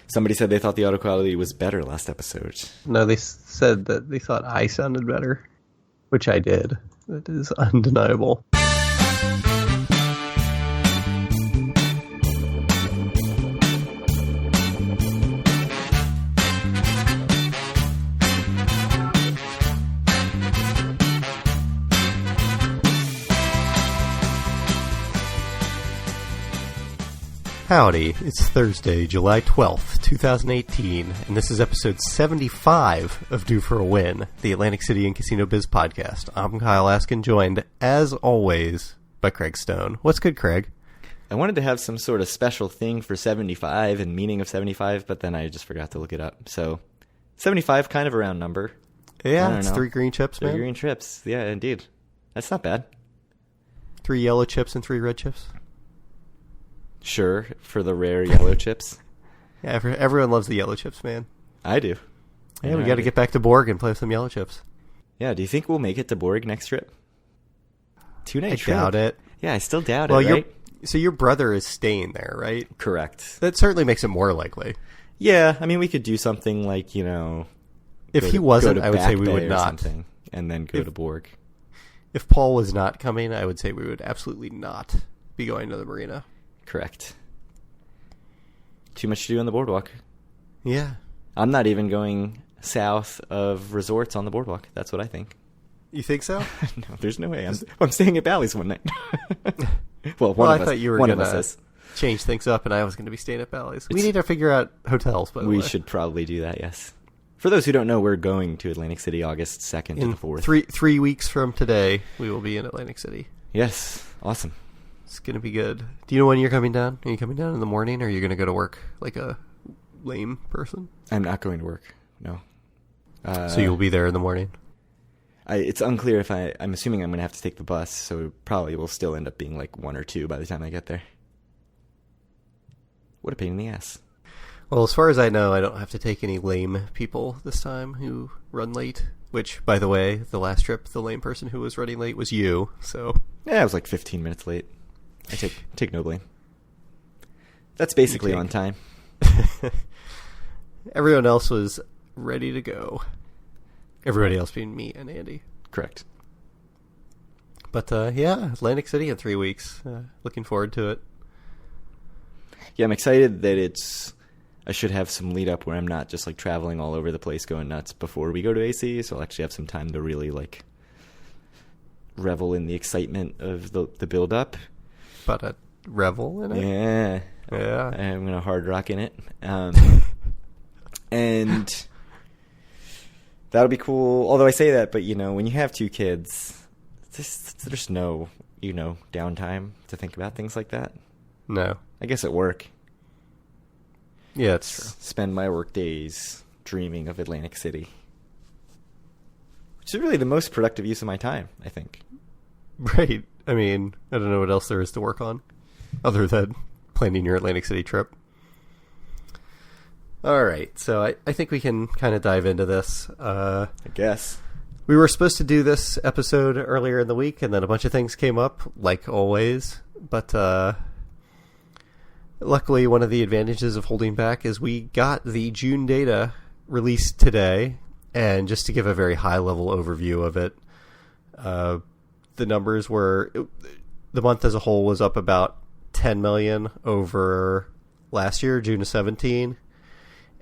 Somebody said they thought the audio quality was better last episode. No, they said that they thought I sounded better, which I did. That is undeniable. Howdy, it's Thursday, July 12th, 2018, and this is episode 75 of Due for a Win, the Atlantic City and Casino Biz podcast. I'm Kyle Askin, joined, as always, by Craig Stone. What's good, Craig? I wanted to have some sort of special thing for 75 and meaning of 75, but then I just forgot to look it up. So, 75, kind of a round number. Yeah, it's 3 green chips, man. 3 green chips, yeah, indeed. That's not bad. 3 yellow chips and 3 red chips. Sure, for the rare yellow chips. Yeah, everyone loves the yellow chips, man. I do. Yeah, we got to get back to Borg and play with some yellow chips. Yeah, do you think we'll make it to Borg next trip? 2-night trip. I doubt it. Yeah, I still doubt it, right? So your brother is staying there, right? Correct. That certainly makes it more likely. Yeah, I mean, we could do something like, you know... If he wasn't, I would say we would not. And then go to Borg. If Paul was not coming, I would say we would absolutely not be going to the marina. Correct. Too much to do on the boardwalk. Yeah. I'm not even going south of resorts on the boardwalk. That's what I think. You think so? No, there's no way. I'm staying at Bally's one night. Well, I thought you were going to change things up and I was going to be staying at Bally's. We need to figure out hotels, by the way. We should probably do that, yes. For those who don't know, we're going to Atlantic City August 2nd to the 4th. 3 weeks from today, we will be in Atlantic City. Yes. Awesome. It's going to be good. Do you know when you're coming down? Are you coming down in the morning, or are you going to go to work like a lame person? I'm not going to work, no. So you'll be there in the morning? It's unclear if I'm assuming I'm going to have to take the bus, so it probably will still end up being like 1 or 2 by the time I get there. What a pain in the ass. Well, as far as I know, I don't have to take any lame people this time who run late. Which, by the way, the last trip, the lame person who was running late was you, so... Yeah, I was like 15 minutes late. I take no blame. That's basically on time. Everyone else was ready to go. Everybody else being me and Andy. Correct. But, yeah, Atlantic City in 3 weeks. Looking forward to it. Yeah, I'm excited that I should have some lead up where I'm not just like traveling all over the place going nuts before we go to AC, so I'll actually have some time to really like revel in the excitement of the build up. But a revel in it? Yeah. I'm going to hard rock in it. And that'll be cool. Although I say that, but you know, when you have 2 kids, there's no, downtime to think about things like that. No. I guess at work. Yeah, it's true. Spend my work days dreaming of Atlantic City. Which is really the most productive use of my time, I think. Right. I mean, I don't know what else there is to work on other than planning your Atlantic City trip. All right, so I think we can kind of dive into this. I guess. We were supposed to do this episode earlier in the week, and then a bunch of things came up, like always. But luckily, one of the advantages of holding back is we got the June data released today. And just to give a very high-level overview of it, the numbers were, the month as a whole was up about 10 million over last year, June of 17.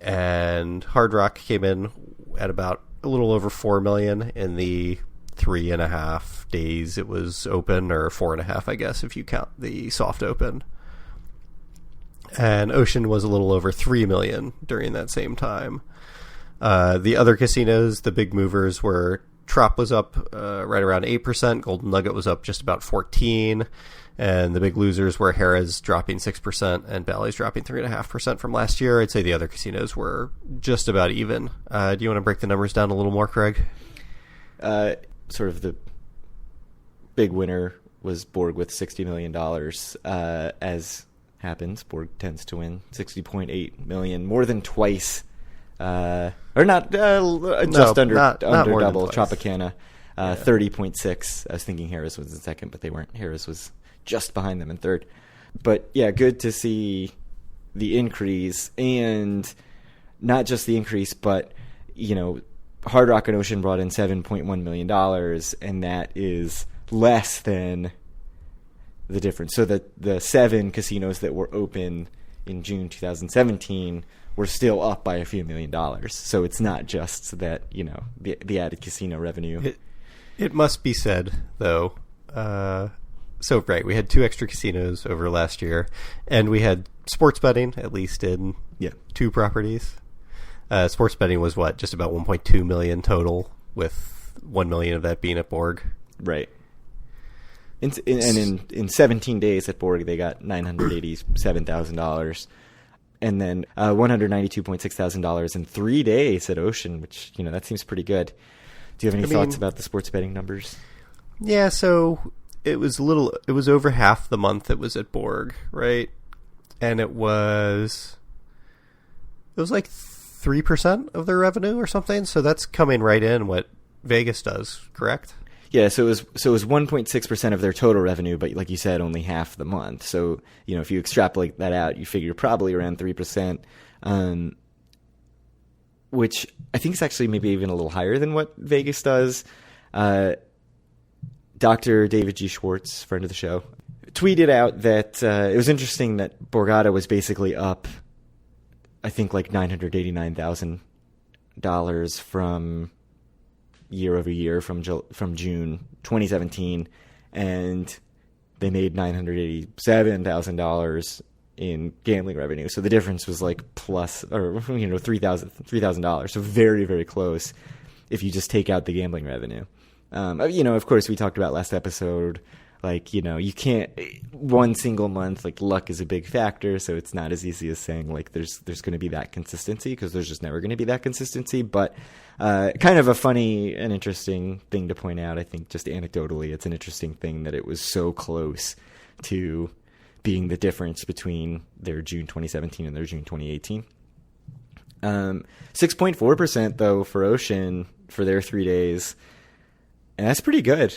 And Hard Rock came in at about a little over 4 million in the 3.5 days it was open, or 4.5, I guess, if you count the soft open. And Ocean was a little over 3 million during that same time. The other casinos, the big movers were Trop was up right around 8%, Golden Nugget was up just about 14%, and the big losers were Harrah's dropping 6% and Bally's dropping 3.5% from last year. I'd say the other casinos were just about even. Do you want to break the numbers down a little more, Craig? Sort of the big winner was Borg with $60 million. As happens, Borg tends to win $60.8 million, more than twice. Or not, just under double. Tropicana, 30.6. I was thinking Harrah's was in second, but they weren't. Harrah's was just behind them in third. But yeah, good to see the increase, and not just the increase, but, Hard Rock and Ocean brought in $7.1 million, and that is less than the difference. So the 7 casinos that were open in June 2017 were still up by a few $1,000,000. So it's not just that, the added casino revenue. It must be said, though. So, right, we had 2 extra casinos over last year, and we had sports betting, at least in 2 properties. Sports betting was just about 1.2 million total, with 1 million of that being at Borg. Right. And in 17 days at Borg, they got $987,000, and then $192,600 in 3 days at Ocean, which that seems pretty good. Do you have any thoughts about the sports betting numbers? Yeah, so it was over half the month it was at Borg, right? And it was like 3% of their revenue or something. So that's coming right in what Vegas does, correct? Yeah, so it was 1.6% of their total revenue, but like you said, only half the month. So, if you extrapolate that out, you figure probably around 3%, which I think is actually maybe even a little higher than what Vegas does. Dr. David G. Schwartz, friend of the show, tweeted out that it was interesting that Borgata was basically up, I think, like $989,000 from year over year from June 2017, and they made $987,000 in gambling revenue. So the difference was like plus, or $3,000. So very, very close if you just take out the gambling revenue. Of course, we talked about last episode, like, you can't, one single month, like, luck is a big factor, so it's not as easy as saying, like, there's going to be that consistency, because there's just never going to be that consistency. But kind of a funny and interesting thing to point out, I think, just anecdotally, it's an interesting thing that it was so close to being the difference between their June 2017 and their June 2018. 6.4%, though, for Ocean for their 3 days. And that's pretty good.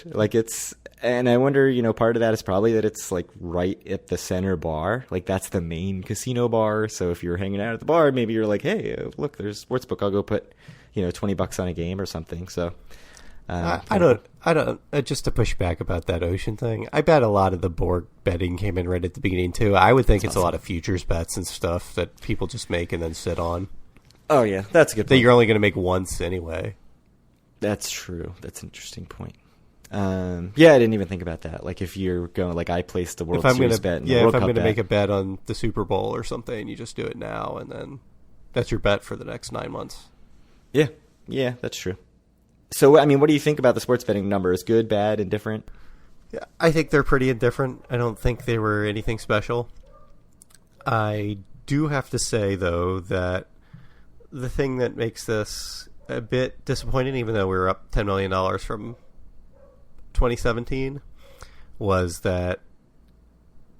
And I wonder, part of that is probably that it's like right at the center bar. Like, that's the main casino bar. So if you're hanging out at the bar, maybe you're like, hey, look, there's a sportsbook. I'll go put, $20 on a game or something. So I don't, just to push back about that Ocean thing, I bet a lot of the Borg betting came in right at the beginning too. I would think it's awesome. A lot of futures bets and stuff that people just make and then sit on. Oh yeah, that's a good point. That you're only going to make once anyway. That's true. That's an interesting point. I didn't even think about that. Like, if you're going, like, I placed the World Series bet and the World Cup bet. If I'm going to make a bet on the Super Bowl or something, you just do it now, and then that's your bet for the next 9 months. Yeah, that's true. So, what do you think about the sports betting numbers? Good, bad, indifferent? Yeah, I think they're pretty indifferent. I don't think they were anything special. I do have to say, though, that the thing that makes this a bit disappointing, even though we were up $10 million from 2017, was that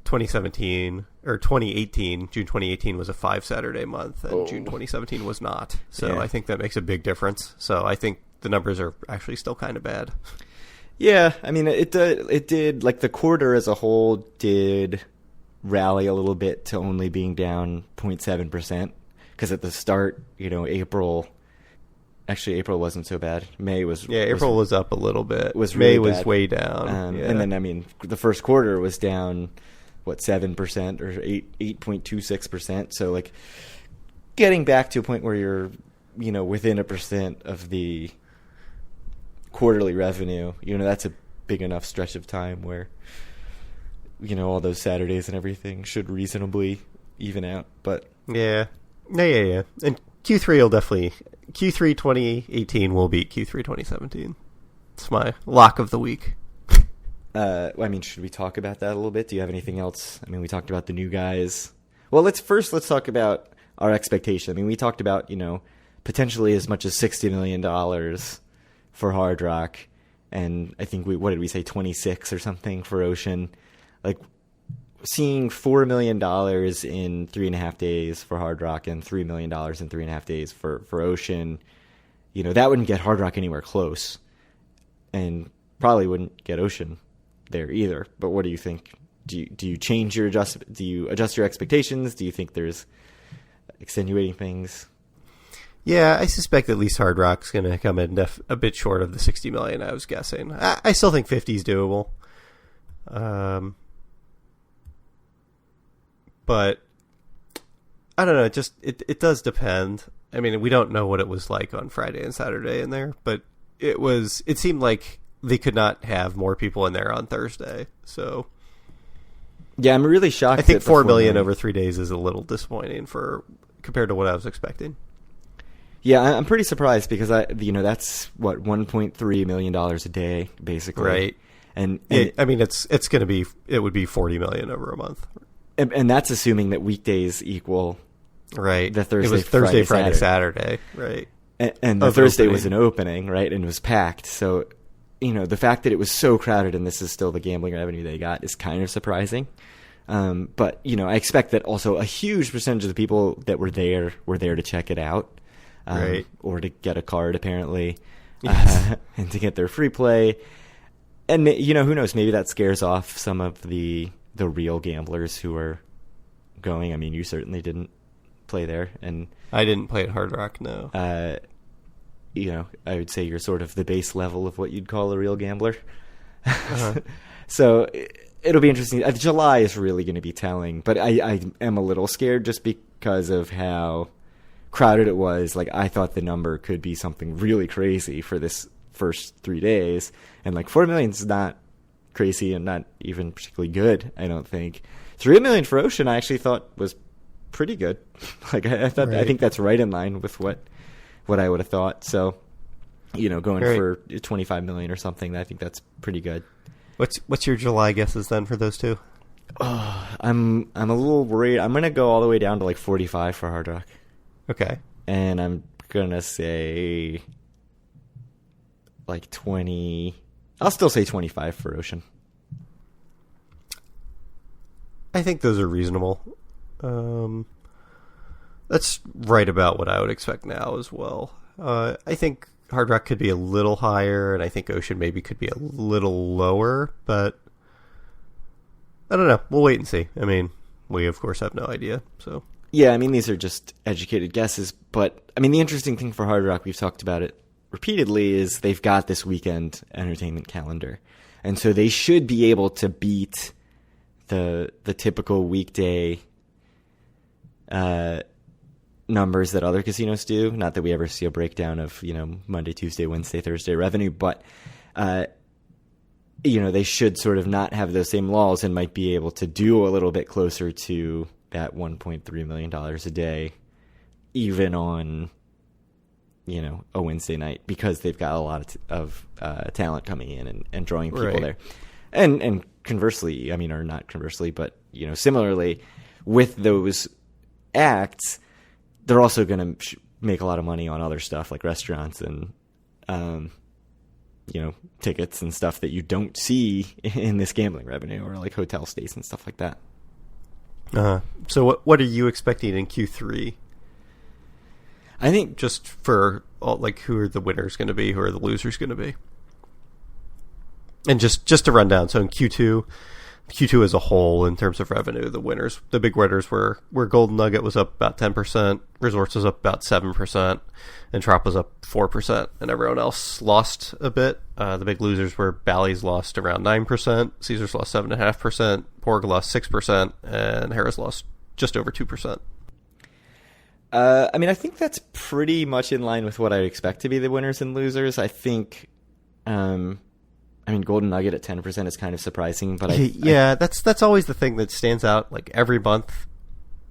2018, June 2018 was a 5 Saturday month, and June 2017 was not. So yeah. I think that makes a big difference. So I think the numbers are actually still kind of bad. Yeah, it did, like, the quarter as a whole did rally a little bit to only being down 0.7%, because at the start, April wasn't so bad. May was... Yeah, April was up a little bit. May was way down. And then, the first quarter was down, 7% or 8.26%. So, like, getting back to a point where you're, within 1% of the quarterly revenue, that's a big enough stretch of time where, all those Saturdays and everything should reasonably even out. But... Yeah. And Q3 2018 will beat Q3 2017. It's my lock of the week. Should we talk about that a little bit? Do you have anything else? We talked about the new guys. Well, let's talk about our expectation. We talked about, potentially as much as $60 million for Hard Rock, and I think what did we say, 26 or something for Ocean? Like, seeing $4 million in 3.5 days for Hard Rock and $3 million in 3.5 days for Ocean, that wouldn't get Hard Rock anywhere close, and probably wouldn't get Ocean there either. But what do you think do you change your do you adjust your expectations? Do you think there's extenuating things? Yeah, I suspect at least Hard Rock's going to come in a bit short of the $60 million I was guessing. I still think 50 is doable. But I don't know. It does depend. I mean, we don't know what it was like on Friday and Saturday in there, but it seemed like they could not have more people in there on Thursday. So yeah, I'm really shocked. I think 4 million over 3 days is a little disappointing compared to what I was expecting. Yeah, I'm pretty surprised because that's what $1.3 million a day basically, right? And I mean, it would be 40 million over a month, and that's assuming that weekdays equal right. The Thursday, it was Thursday, Friday, Saturday, right? And the Thursday was an opening, right? And it was packed. So, the fact that it was so crowded and this is still the gambling revenue they got is kind of surprising. But I expect that also a huge percentage of the people that were there to check it out. Right. Or to get a card, apparently, yes. And to get their free play. And, who knows, maybe that scares off some of the real gamblers who are going. I mean, you certainly didn't play there. And I didn't play at Hard Rock, no. I would say you're sort of the base level of what you'd call a real gambler. Uh-huh. So it'll be interesting. July is really going to be telling, but I am a little scared just because of how crowded it was. Like, I thought the number could be something really crazy for this first 3 days, and like 4 million is not crazy and not even particularly good, I don't think. 3 million for Ocean I actually thought was pretty good. Like, I thought, right. I think that's right in line with what I would have thought. So, going right. for 25 million or something, I think that's pretty good. What's your July guesses then for those two? I'm a little worried. I'm gonna go all the way down to like 45 for Hard Rock. Okay. And I'm going to say like 20. I'll still say 25 for Ocean. I think those are reasonable. That's right about what I would expect now as well. I think Hard Rock could be a little higher, and I think Ocean maybe could be a little lower, but I don't know. We'll wait and see. I mean, we, of course, have no idea, so... Yeah, I mean, these are just educated guesses, but, I mean, the interesting thing for Hard Rock, we've talked about it repeatedly, is they've got this weekend entertainment calendar. And so they should be able to beat the typical weekday numbers that other casinos do. Not that we ever see a breakdown of, Monday, Tuesday, Wednesday, Thursday revenue, but, they should sort of not have those same laws and might be able to do a little bit closer to that $1.3 million a day, even on, a Wednesday night, because they've got a lot of talent coming in and drawing people right. there. And conversely, or not conversely, but, similarly, with those acts, they're also going to make a lot of money on other stuff like restaurants and, tickets and stuff that you don't see in this gambling revenue, or like hotel stays and stuff like that. So what are you expecting in Q3? I think just for who are the winners going to be, who are the losers going to be, and just to run down. So in Q2 as a whole, in terms of revenue, the big winners were Golden Nugget was up about 10%, Resorts was up about 7%, and Trop was up 4%, and everyone else lost a bit. The big losers were Bally's lost around 9%, Caesars lost 7.5%, Porg lost 6%, and Harrah's lost just over 2%. I think that's pretty much in line with what I expect to be the winners and losers. I think, Golden Nugget at 10% is kind of surprising, but that's always the thing that stands out. Like every month,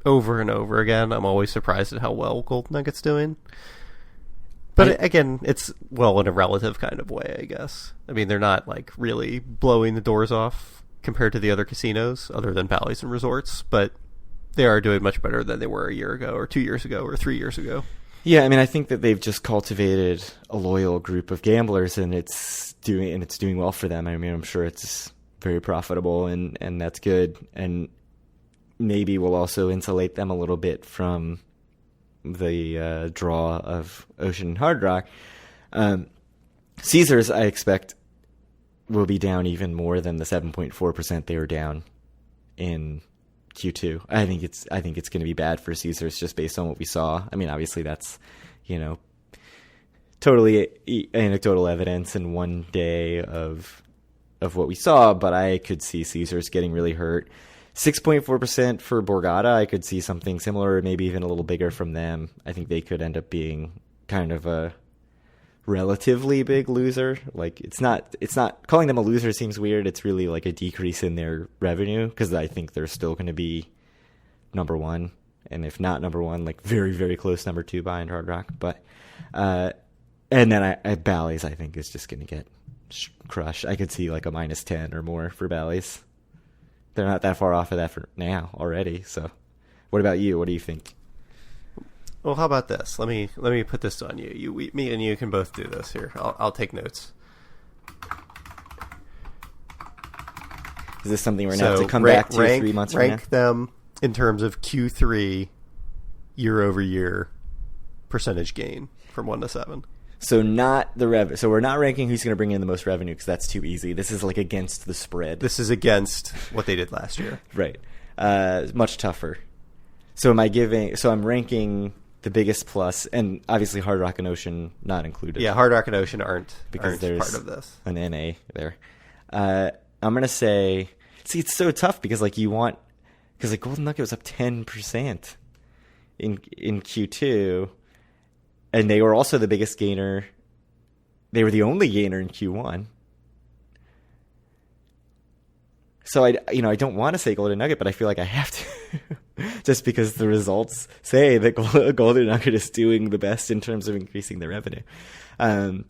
over and over again, I'm always surprised at how well Golden Nugget's doing. But again, it's in a relative kind of way, I guess. I mean, they're not like really blowing the doors off compared to the other casinos, other than Bally's and Resorts, but they are doing much better than they were a year ago, or 2 years ago, or 3 years ago. Yeah, I think that they've just cultivated a loyal group of gamblers, and it's doing well for them. I'm sure it's very profitable, and that's good, and maybe will also insulate them a little bit from the draw of Ocean and Hard Rock. Caesars, I expect, will be down even more than the 7.4% they were down in Q2. I think it's going to be bad for Caesars just based on what we saw. I mean, obviously that's, totally anecdotal evidence in one day of what we saw, but I could see Caesars getting really hurt. 6.4% for Borgata. I could see something similar, maybe even a little bigger from them. I think they could end up being kind of a relatively big loser. Like it's not calling them a loser seems weird. It's really like a decrease in their revenue because I think they're still going to be number one, and if not number one, like very, very close number two behind Hard Rock. But and then Bally's I think is just going to get crushed. I could see like a -10 or more for Bally's. They're not that far off of that for now already. So, what about you? What do you think? Well, how about this? Let me put this on you. Me and you can both do this here. I'll take notes. Is this something we're going to have to come back to 3 months from now? Rank them in terms of Q3 year-over-year percentage gain from 1 to 7. So not the rev. So we're not ranking who's going to bring in the most revenue because that's too easy. This is like against the spread. This is against what they did last year. Right. Much tougher. So I'm ranking the biggest plus, and obviously Hard Rock and Ocean not included. Yeah, Hard Rock and Ocean aren't there's part of this. An NA there. I'm going to say, see, it's so tough because because Golden Nugget was up 10% in Q2. And they were also the biggest gainer. They were the only gainer in Q1. So I don't want to say Golden Nugget, but I feel like I have to, just because the results say that Golden Nugget is doing the best in terms of increasing their revenue. So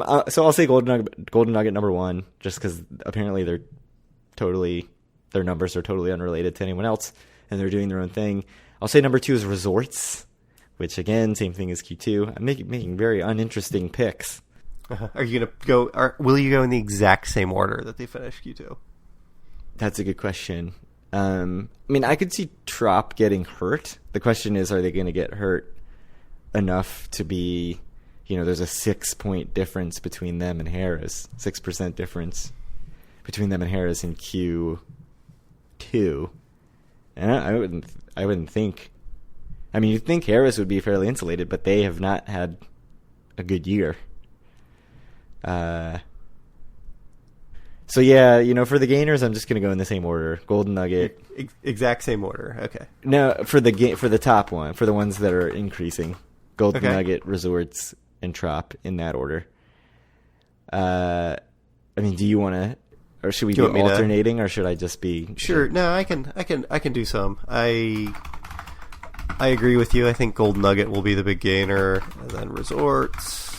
I'll say Golden Nugget number one, just because apparently their numbers are totally unrelated to anyone else, and they're doing their own thing. I'll say number two is Resorts, which again, same thing as Q2. I'm making very uninteresting picks. Are you going to go? Will you go in the exact same order that they finished Q2? That's a good question. I mean, I could see Trop getting hurt. The question is, are they going to get hurt enough to be, there's a 6-point difference between them and Harris, 6% difference between them and Harris in Q2. And I wouldn't think. I mean, you'd think Harris would be fairly insulated, but they have not had a good year. So yeah, for the gainers, I'm just going to go in the same order. Golden Nugget, exact same order. Okay. No, for the top one, for the ones that are increasing, Golden Nugget, Resorts, and Trop in that order. I mean, do you want to, or should we be alternating, or should I just be? Sure. No, I can do some. I agree with you. I think Golden Nugget will be the big gainer, and then Resorts.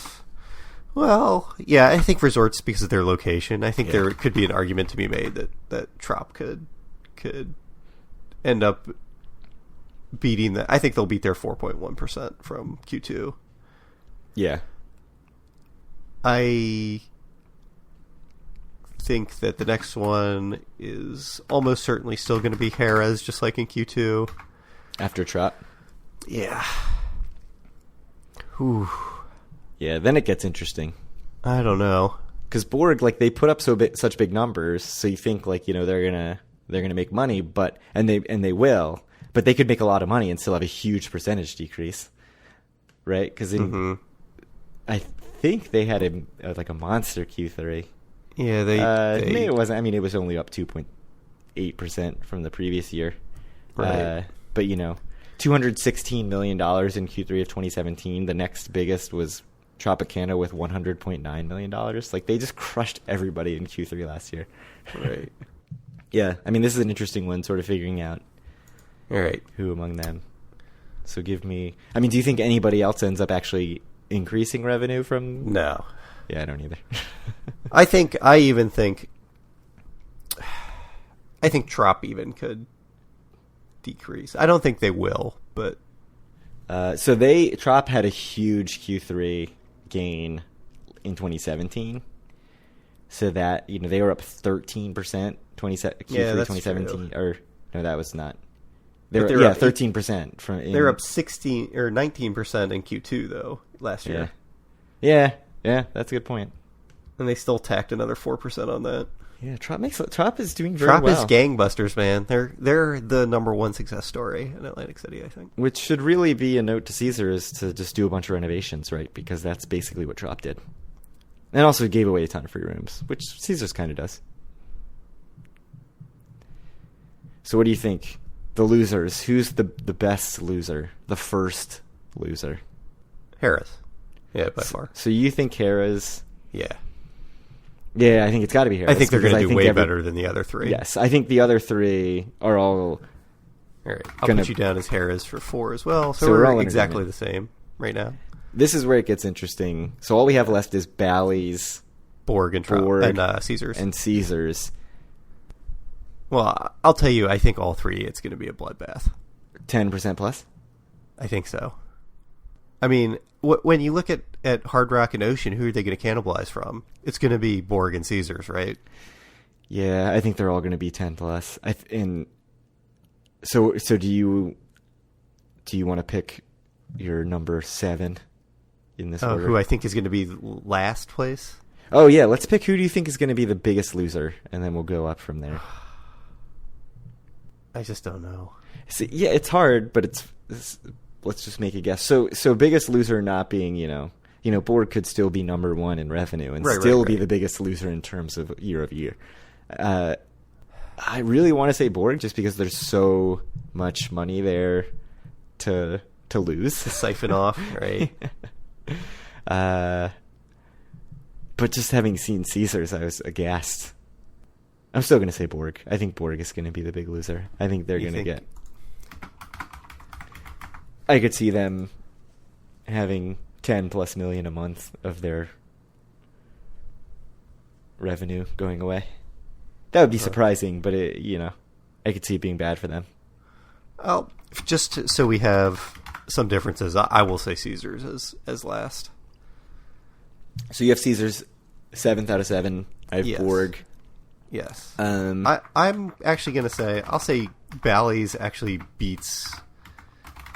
Well, yeah, I think Resorts because of their location. I think there could be an argument to be made that Trop could end up beating that. I think they'll beat their 4.1% from Q2. Yeah. I think that the next one is almost certainly still going to be Jerez, just like in Q2. After Trop? Yeah. Whew. Yeah, then it gets interesting. I don't know. Because Borg, they put up such big numbers, so you think they're gonna make money, and they will, but they could make a lot of money and still have a huge percentage decrease, right? Because I think they had a monster Q3. Yeah, it wasn't. I mean, it was only up 2.8% from the previous year. Right. But $216 million in Q3 of 2017. The next biggest was Tropicana with $100.9 million. They just crushed everybody in Q3 last year. Right. Yeah, I mean, this is an interesting one, sort of figuring out who among them. So do you think anybody else ends up actually increasing revenue from? No. Yeah, I don't either. I think Trop even could decrease. I don't think they will, but Trop had a huge Q3 gain in 2017. So that they were up 13% Q3 2017 true. Or no, that was not. They were up 13% from. They're up 16 or 19% in Q2 though last year. Yeah, that's a good point. And they still tacked another 4% on that. Yeah, Trop is doing very Trop well. is gangbusters, man. They're the number one success story in Atlantic City, I think. Which should really be a note to Caesar is to just do a bunch of renovations, right? Because that's basically what Trop did. And also gave away a ton of free rooms, which Caesar's kind of does. So what do you think? The losers. Who's the best loser? The first loser? Harrah's. Yeah, by far. So you think Harrah's... Yeah. Yeah, I think it's got to be Harrah's. I think they're going to do way better than the other three. Yes, I think the other three are all... All right, I'll put you down as Harrah's for 4 as well. So we're we're all exactly the same right now. This is where it gets interesting. So all we have left is Bally's, Borg and Caesars. And Caesars. Well, I'll tell you, I think all three, it's going to be a bloodbath. 10% plus? I think so. I mean, when you look at Hard Rock and Ocean, who are they going to cannibalize from? It's going to be Borg and Caesars, right? Yeah, I think they're all going to be 10 plus. So do you want to pick your number 7 in this order? Who I think is going to be last place? Oh, yeah, let's pick who do you think is going to be the biggest loser, and then we'll go up from there. I just don't know. See, yeah, it's hard, but it's let's just make a guess. So biggest loser not being, Borg could still be number 1 in revenue and still be the biggest loser in terms of year-over-year. I really want to say Borg just because there's so much money there to lose. To siphon off, right? But just having seen Caesars, I was aghast. I'm still going to say Borg. I think Borg is going to be the big loser. I think they're going to get... I could see them having 10 plus million a month of their revenue going away. That would be surprising, but I could see it being bad for them. Well, just so we have some differences, I will say Caesars as last. So you have Caesars 7th out of 7. I have Borg. Yes. I'm actually going to say, I'll say Bally's actually beats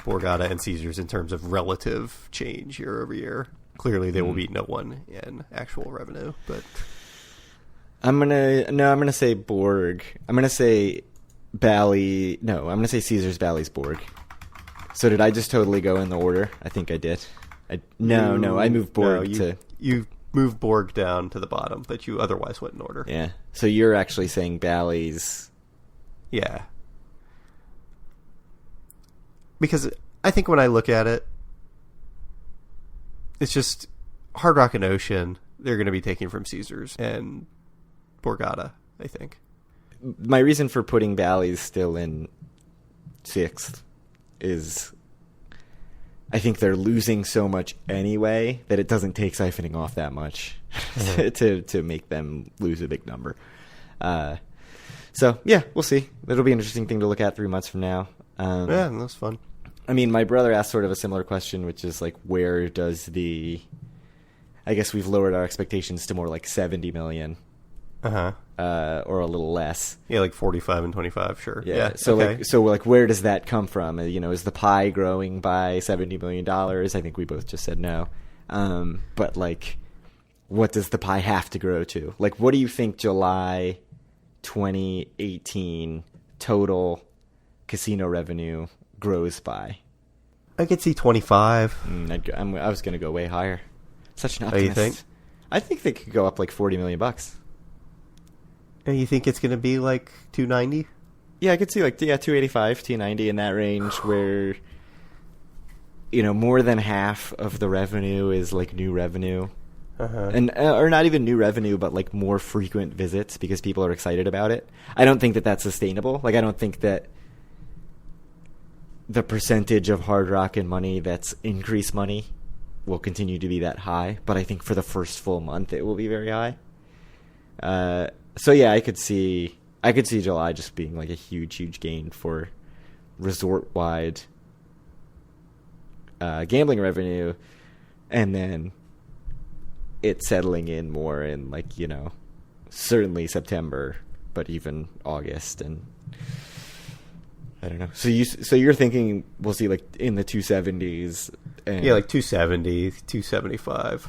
Borgata and Caesars in terms of relative change year over year. Clearly, they will beat no one in actual revenue, but I'm gonna say Borg. I'm gonna say Bally. No, I'm gonna say Caesars, Bally's, Borg. So did I just totally go in the order? I think I did. I moved Borg to. You moved Borg down to the bottom, but you otherwise went in order. Yeah. So you're actually saying Bally's. Yeah. Because I think when I look at it, it's just Hard Rock and Ocean, they're going to be taking from Caesars and Borgata, I think. My reason for putting Bally's still in 6th is I think they're losing so much anyway that it doesn't take siphoning off that much to make them lose a big number. So, yeah, we'll see. It'll be an interesting thing to look at 3 months from now. Yeah, that's fun. I mean, my brother asked sort of a similar question, which is like, where does I guess we've lowered our expectations to more like 70 million. Uh-huh. Or a little less. Yeah, like 45 and 25, sure. Yeah. So where does that come from? Is the pie growing by $70 million? I think we both just said no. But like, what does the pie have to grow to? Like, what do you think July 2018 total casino revenue grows by? I could see 25. I was going to go way higher. Such an optimist. You think? I think they could go up like $40 million. And you think it's going to be like 290? Yeah, I could see 285, 290 in that range where more than half of the revenue is like new revenue. Uh-huh. And or not even new revenue, but like more frequent visits because people are excited about it. I don't think that that's sustainable. Like, I don't think that the percentage of Hard Rock and money that's increased money will continue to be that high. But I think for the first full month, it will be very high. So yeah, I could see July just being like a huge gain for resort-wide gambling revenue, and then it settling in more in like certainly September, but even August, and I don't know. So you're thinking we'll see like in the 270s? Yeah, like 270, 275.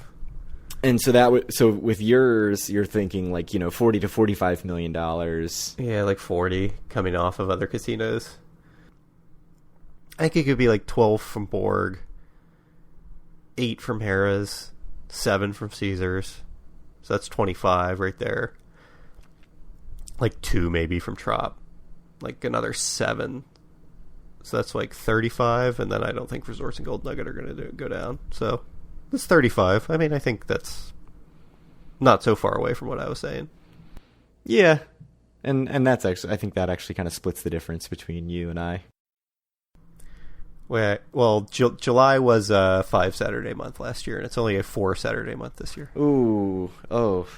And so so with yours, you're thinking like, $40 to $45 million. Yeah, like 40 coming off of other casinos. I think it could be like 12 from Borg, 8 from Harrah's, 7 from Caesars. So that's 25 right there. Like 2 maybe from Trop. Like another 7. So that's like 35, and then I don't think Resorts and Gold Nugget are going to go down. So that's 35. I mean, I think that's not so far away from what I was saying. Yeah. And that's actually, I think that actually kind of splits the difference between you and I. Well, July was a 5 Saturday month last year, and it's only a 4 Saturday month this year. Ooh,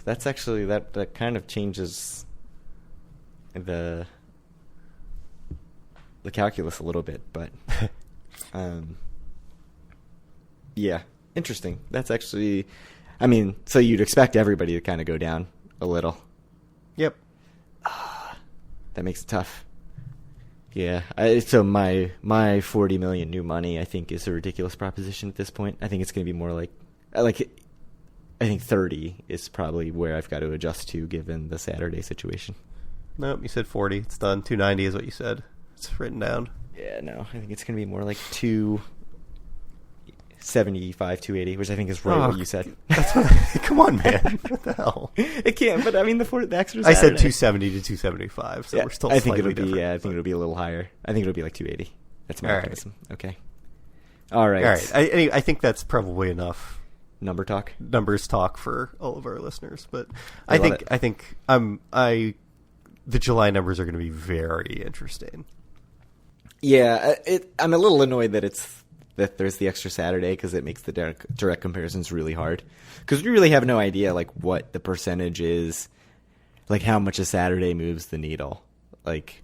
that's actually that kind of changes the calculus a little bit, but yeah, interesting. That's actually, I mean, so you'd expect everybody to kind of go down a little. Yep. That makes it tough. Yeah, so my 40 million new money, I think, is a ridiculous proposition at this point. I think it's going to be more like I think 30 is probably where I've got to adjust to given the Saturday situation. Nope, you said 40. It's done. 290 is what you said. It's written down. Yeah, no, I think it's going to be more like 275, 280, which I think is right what you said. Come on, man. What the hell? It can't, but I mean, the extra Saturday. I said 270 to 275, so yeah, we're still I think slightly it'll be, different. I think it'll be a little higher. I think it'll be like 280. That's my All optimism. Right. Okay. All right. All right. I think that's probably enough numbers talk for all of our listeners, but I think the July numbers are going to be very interesting. Yeah, I'm a little annoyed that there's the extra Saturday because it makes the direct comparisons really hard. Because we really have no idea like what the percentage is, like how much a Saturday moves the needle. Like,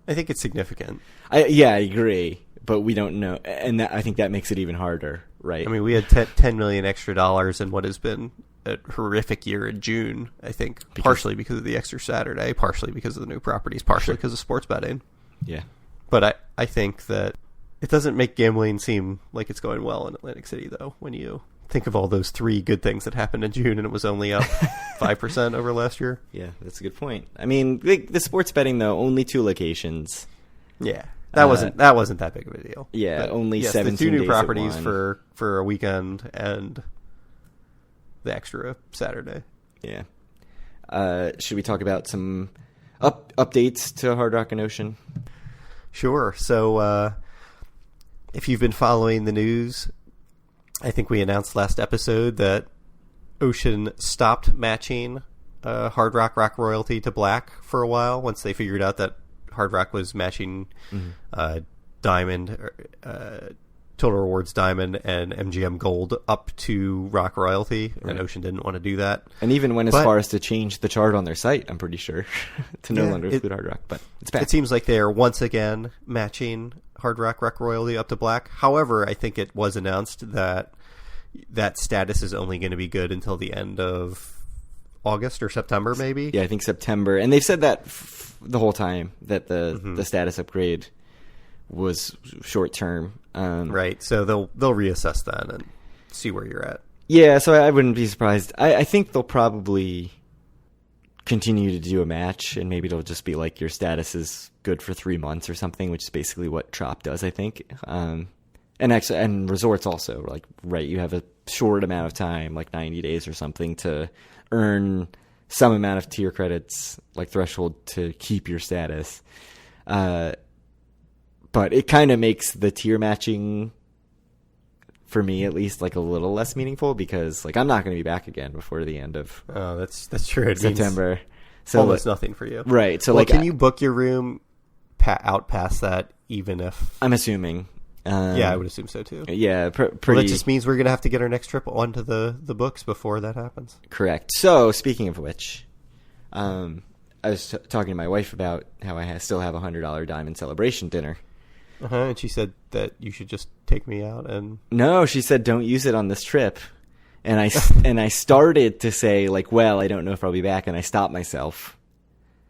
I think it's significant. I agree, but we don't know, and I think that makes it even harder, right? I mean, we had $10 million extra dollars in what has been a horrific year in June. I think partially because of the extra Saturday, partially because of the new properties, partially because of sports betting. Yeah. But I think that it doesn't make gambling seem like it's going well in Atlantic City, though, when you think of all those 3 good things that happened in June and it was only up 5% over last year. Yeah, that's a good point. I mean, the sports betting, though, only 2 locations. Yeah, that wasn't that big of a deal. Yeah, but only yes, 17 the 2 new days properties at for a weekend and the extra Saturday. Yeah. Should we talk about some updates to Hard Rock and Ocean? Sure. So if you've been following the news, I think we announced last episode that Ocean stopped matching Hard Rock royalty to Black for a while once they figured out that Hard Rock was matching Diamond, Total Rewards Diamond, and MGM Gold up to Rock royalty, and Ocean didn't want to do that. And even went as far as to change the chart on their site, I'm pretty sure, to no longer include Hard Rock, but it's back. It seems like they are once again matching Hard Rock royalty up to Black. However, I think it was announced that status is only going to be good until the end of August or September, maybe. Yeah, I think September. And they've said that the whole time, that the status upgrade was short term. Right, so they'll reassess that and see where you're at. Yeah, so I wouldn't be surprised. I think they'll probably continue to do a match, and maybe it'll just be like your status is good for 3 months or something, which is basically what Trop does, I think. And resorts also, like, right, you have a short amount of time, like 90 days or something, to earn some amount of tier credits, like threshold, to keep your status. But it kind of makes the tier matching, for me at least, like a little less meaningful, because like I'm not going to be back again before the end of that's true. It September. So almost nothing for you, right? So can you book your room out past that, even if I'm assuming? Yeah, I would assume so too. Yeah, pretty. Well, that just means we're going to have to get our next trip onto the books before that happens. Correct. So speaking of which, I was talking to my wife about how I still have $100 Diamond Celebration dinner. And she said that you should just take me out and... No, she said don't use it on this trip. And I started to say, like, well, I don't know if I'll be back, and I stopped myself.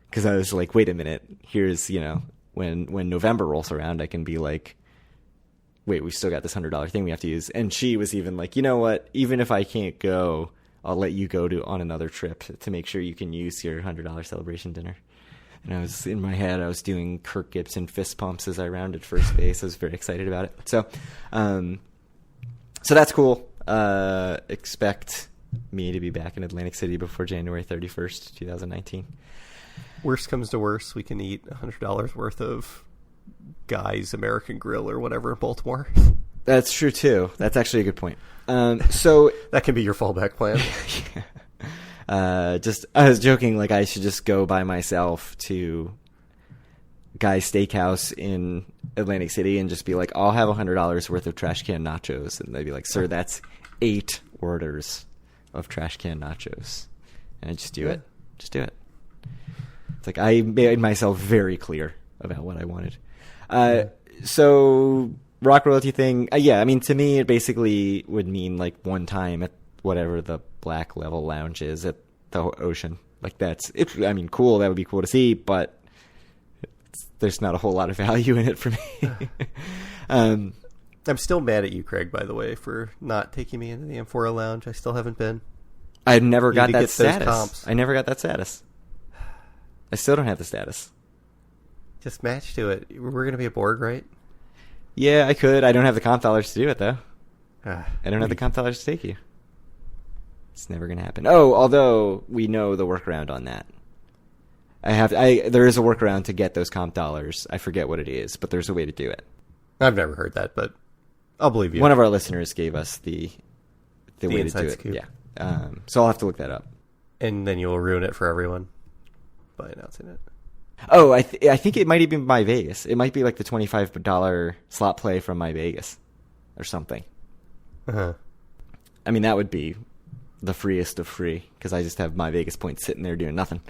Because I was like, wait a minute, here's, when November rolls around, I can be like, wait, we still got this $100 thing we have to use. And she was even like, you know what, even if I can't go, I'll let you go on another trip to make sure you can use your $100 celebration dinner. And I was, in my head, I was doing Kirk Gibson fist pumps as I rounded first base. I was very excited about it. So that's cool. Expect me to be back in Atlantic City before January 31st, 2019. Worst comes to worst, we can eat $100 worth of Guy's American Grill or whatever in Baltimore. That's true, too. That's actually a good point. So that can be your fallback plan. Yeah. I was joking, like I should just go by myself to Guy's Steakhouse in Atlantic City and just be like, I'll have $100 worth of trash can nachos. And they'd be like, sir, that's 8 orders of trash can nachos. And I just do it. Just do it. It's like I made myself very clear about what I wanted. So rock royalty thing, yeah, I mean, to me, it basically would mean like one time at whatever the Black Level Lounge is at the Ocean. Like I mean, cool. That would be cool to see, but there's not a whole lot of value in it for me. I'm still mad at you, Craig, by the way, for not taking me into the Amphora Lounge. I still haven't been. I never got that status. I never got that status. I still don't have the status. Just match to it. We're going to be a Borg, right? Yeah, I could. I don't have the comp dollars to do it, though. I don't have the comp dollars to take you. It's never going to happen. Oh, although we know the workaround on that. There is a workaround to get those comp dollars. I forget what it is, but there's a way to do it. I've never heard that, but I'll believe you. One of our listeners gave us the way to do it. Scoop. Yeah. So I'll have to look that up. And then you'll ruin it for everyone by announcing it. Oh, I think it might even be My Vegas. It might be like the $25 slot play from My Vegas or something. Uh-huh. I mean, that would be the freest of free because I just have My Vegas points sitting there doing nothing.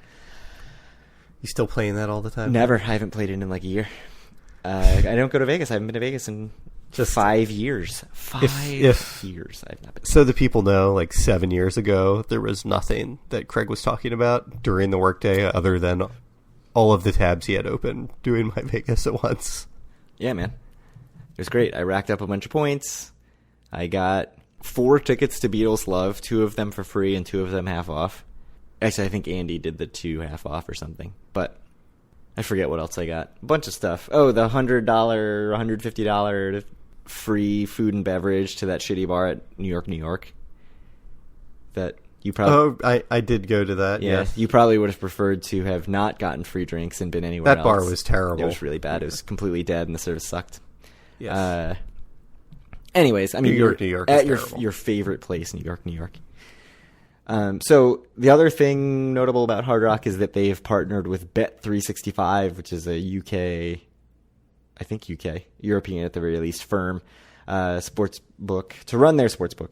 You still playing that all the time? Never. I haven't played it in like a year. I don't go to Vegas. I haven't been to Vegas in just 5 years. 5 years I've not been. So the people know, like 7 years ago, there was nothing that Craig was talking about during the workday other than all of the tabs he had open doing My Vegas at once. Yeah, man. It was great. I racked up a bunch of points. I got 4 tickets to Beatles Love, 2 of them for free and 2 of them half off. Actually, I think Andy did the 2 half off or something. But I forget what else I got. A bunch of stuff. Oh, the $100, $150 free food and beverage to that shitty bar at New York. That you probably... Oh, I did go to that, yeah. yes. You probably would have preferred to have not gotten free drinks and been anywhere else. That bar was terrible. It was really bad. It was completely dead and the service sucked. Yes. Anyways, I mean, New York at terrible. your favorite place, New York. So the other thing notable about Hard Rock is that they have partnered with Bet365, which is a European at the very least firm, sports book to run their sports book.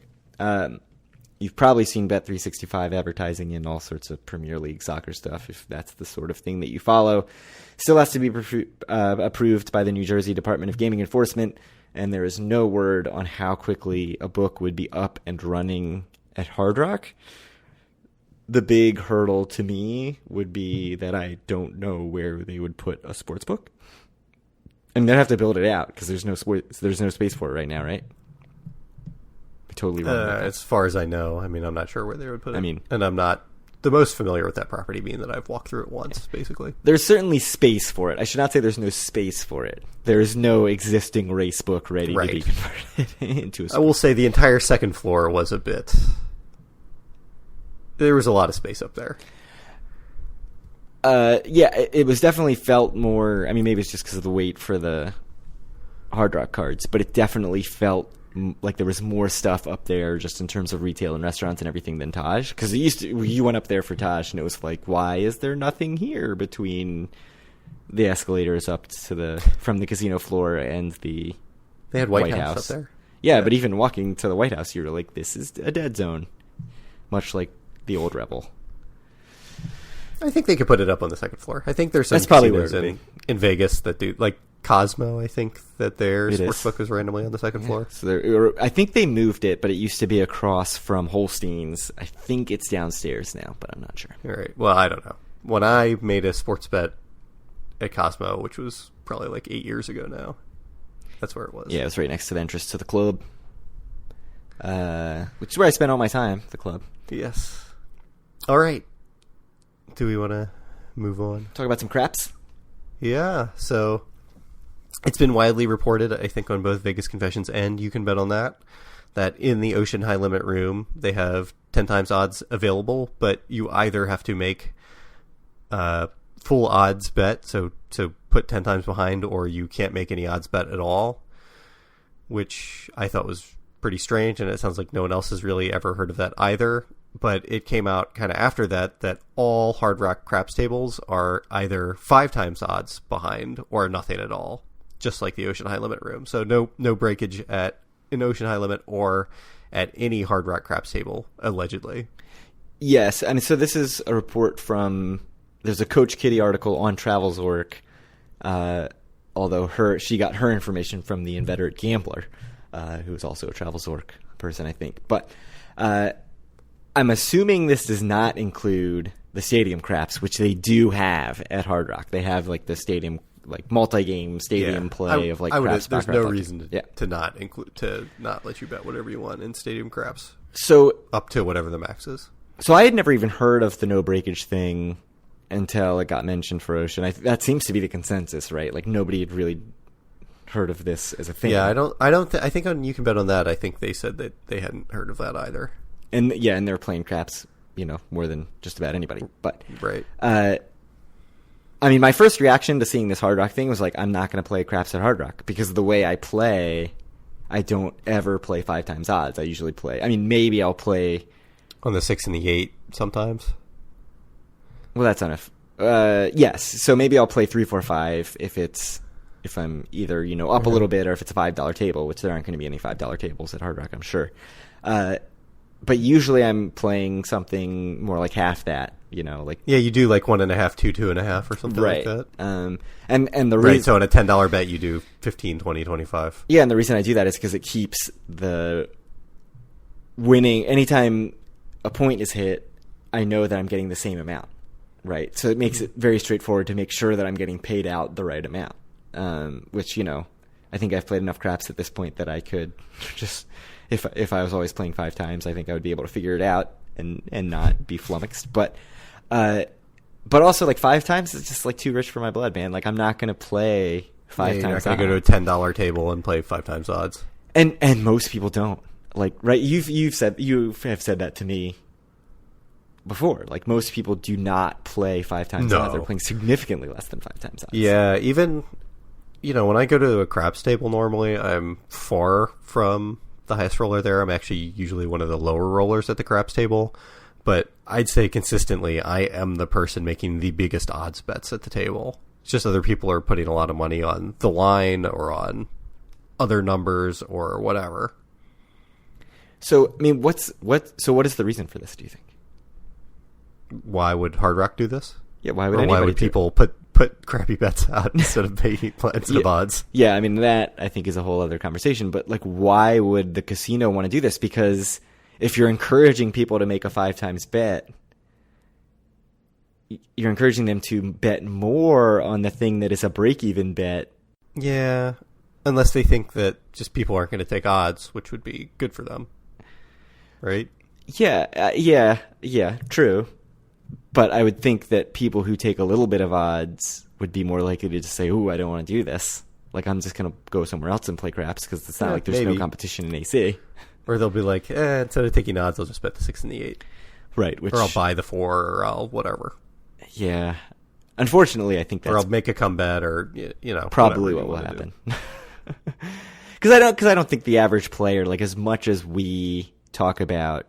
You've probably seen Bet365 advertising in all sorts of Premier League soccer stuff, if that's the sort of thing that you follow. Still has to be approved by the New Jersey Department of Gaming Enforcement, and there is no word on how quickly a book would be up and running at Hard Rock. The big hurdle to me would be that I don't know where they would put a sports book. And they'd have to build it out because there's no space for it right now, right? I totally wrong. As far as I know, I mean, I'm not sure where they would put it. I mean, and I'm not the most familiar with that property, being that I've walked through it once, basically. There's certainly space for it. I should not say there's no space for it. There is no existing race book ready to be converted into a sports. I will say the entire second floor was a bit... There was a lot of space up there. Yeah, it was definitely felt more... I mean, maybe it's just because of the wait for the Hard Rock cards, but it definitely felt like there was more stuff up there just in terms of retail and restaurants and everything than Taj. Because you went up there for Taj, and it was like, why is there nothing here between the escalators up to from the casino floor and the They had White House up there? Yeah, but even walking to the White House, you were like, this is a dead zone. Much like the old Rebel. I think they could put it up on the second floor. I think there's some That's probably casinos in Vegas that do, like Cosmo, I think that their sportsbook is randomly on the second floor. So I think they moved it, but it used to be across from Holstein's. I think it's downstairs now, but I'm not sure. All right. Well, I don't know. When I made a sports bet at Cosmo, which was probably like 8 years ago now, that's where it was. Yeah, it was right next to the entrance to the club. which is where I spend all my time, the club. Yes. All right. Do we want to move on? Talk about some craps? Yeah. So it's been widely reported, I think, on both Vegas Confessions and You Can Bet on that in the Ocean High Limit room, they have 10 times odds available, but you either have to make full odds bet, so put 10 times behind, or you can't make any odds bet at all, which I thought was pretty strange, and it sounds like no one else has really ever heard of that either. But it came out kind of after that all Hard Rock craps tables are either 5 times odds behind or nothing at all, just like the Ocean High Limit room. So no breakage at an Ocean High Limit or at any Hard Rock craps table, allegedly. Yes, I mean, so this is a report from, there's a Coach Kitty article on Travelzork, although she got her information from the inveterate gambler, who is also a Travelzork person, I think. But I'm assuming this does not include the stadium craps, which they do have at Hard Rock. They have like the stadium, like multi-game stadium play of like craps. There's no reason to not include, to not let you bet whatever you want in stadium craps. So up to whatever the max is. So I had never even heard of the no breakage thing until it got mentioned for Ocean. That seems to be the consensus, right? Like nobody had really heard of this as a thing. Yeah, I think on You Can Bet on that, I think they said that they hadn't heard of that either. And they're playing craps, more than just about anybody. But right. I mean, my first reaction to seeing this Hard Rock thing was like, I'm not going to play craps at Hard Rock because of the way I play. I don't ever play 5 times odds. I usually play. I mean, maybe I'll play on the 6 and the 8 sometimes. Well, that's on yes. So maybe I'll play 3, 4, 5 if I'm either up a little bit or if it's a $5 table, which there aren't going to be any $5 tables at Hard Rock, I'm sure. But usually I'm playing something more like half that, like you do like 1.5, 2.5 or something right. like that. And the right. reason, so on a $10 bet you do 15, 20, 25. Yeah, and the reason I do that is because it keeps the winning. Anytime a point is hit, I know that I'm getting the same amount, right? So it makes it very straightforward to make sure that I'm getting paid out the right amount. Which I think I've played enough craps at this point that I could just. If I was always playing 5 times, I think I would be able to figure it out and not be flummoxed. But also like 5 times is just like too rich for my blood, man. Like I'm not going to play 5 times. You're not going to go to a $10 table and play 5 times odds. And most people don't. Like right, you have said that to me before. Like most people do not play 5 times odds. They're playing significantly less than 5 times odds. Yeah, even when I go to a craps table normally, I'm far from the highest roller there. I'm actually usually one of the lower rollers at the craps table, but I'd say consistently I am the person making the biggest odds bets at the table. It's just other people are putting a lot of money on the line or on other numbers or whatever. So I mean, what is the reason for this, do you think? Why would Hard Rock do this? Yeah, why would people put crappy bets out instead of paying instead of odds? Yeah, I mean, that I think is a whole other conversation. But like, why would the casino want to do this? Because if you're encouraging people to make a 5 times bet, you're encouraging them to bet more on the thing that is a break-even bet. Yeah, unless they think that just people aren't going to take odds, which would be good for them, right? Yeah, true. But I would think that people who take a little bit of odds would be more likely to just say, "Ooh, I don't want to do this. Like, I'm just going to go somewhere else and play craps because it's not like there's no competition in AC." Or they'll be like, instead of taking odds, I'll just bet the 6 and the 8. Right. Or I'll buy the 4, or I'll whatever. Yeah. Unfortunately, I think that's... Or I'll make a comebaut, or, probably what will happen. Because I don't think the average player, like, as much as we talk about,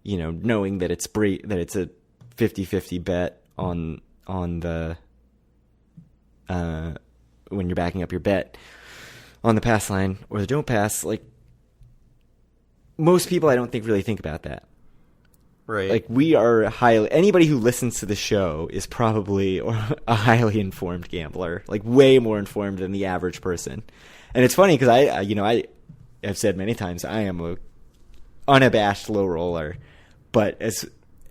knowing that it's a 50-50 bet on the when you're backing up your bet on the pass line or the don't pass, like most people I don't think really think about that. Right. Like anybody who listens to the show is probably a highly informed gambler, like way more informed than the average person. And it's funny because I have said many times I am a unabashed low roller, but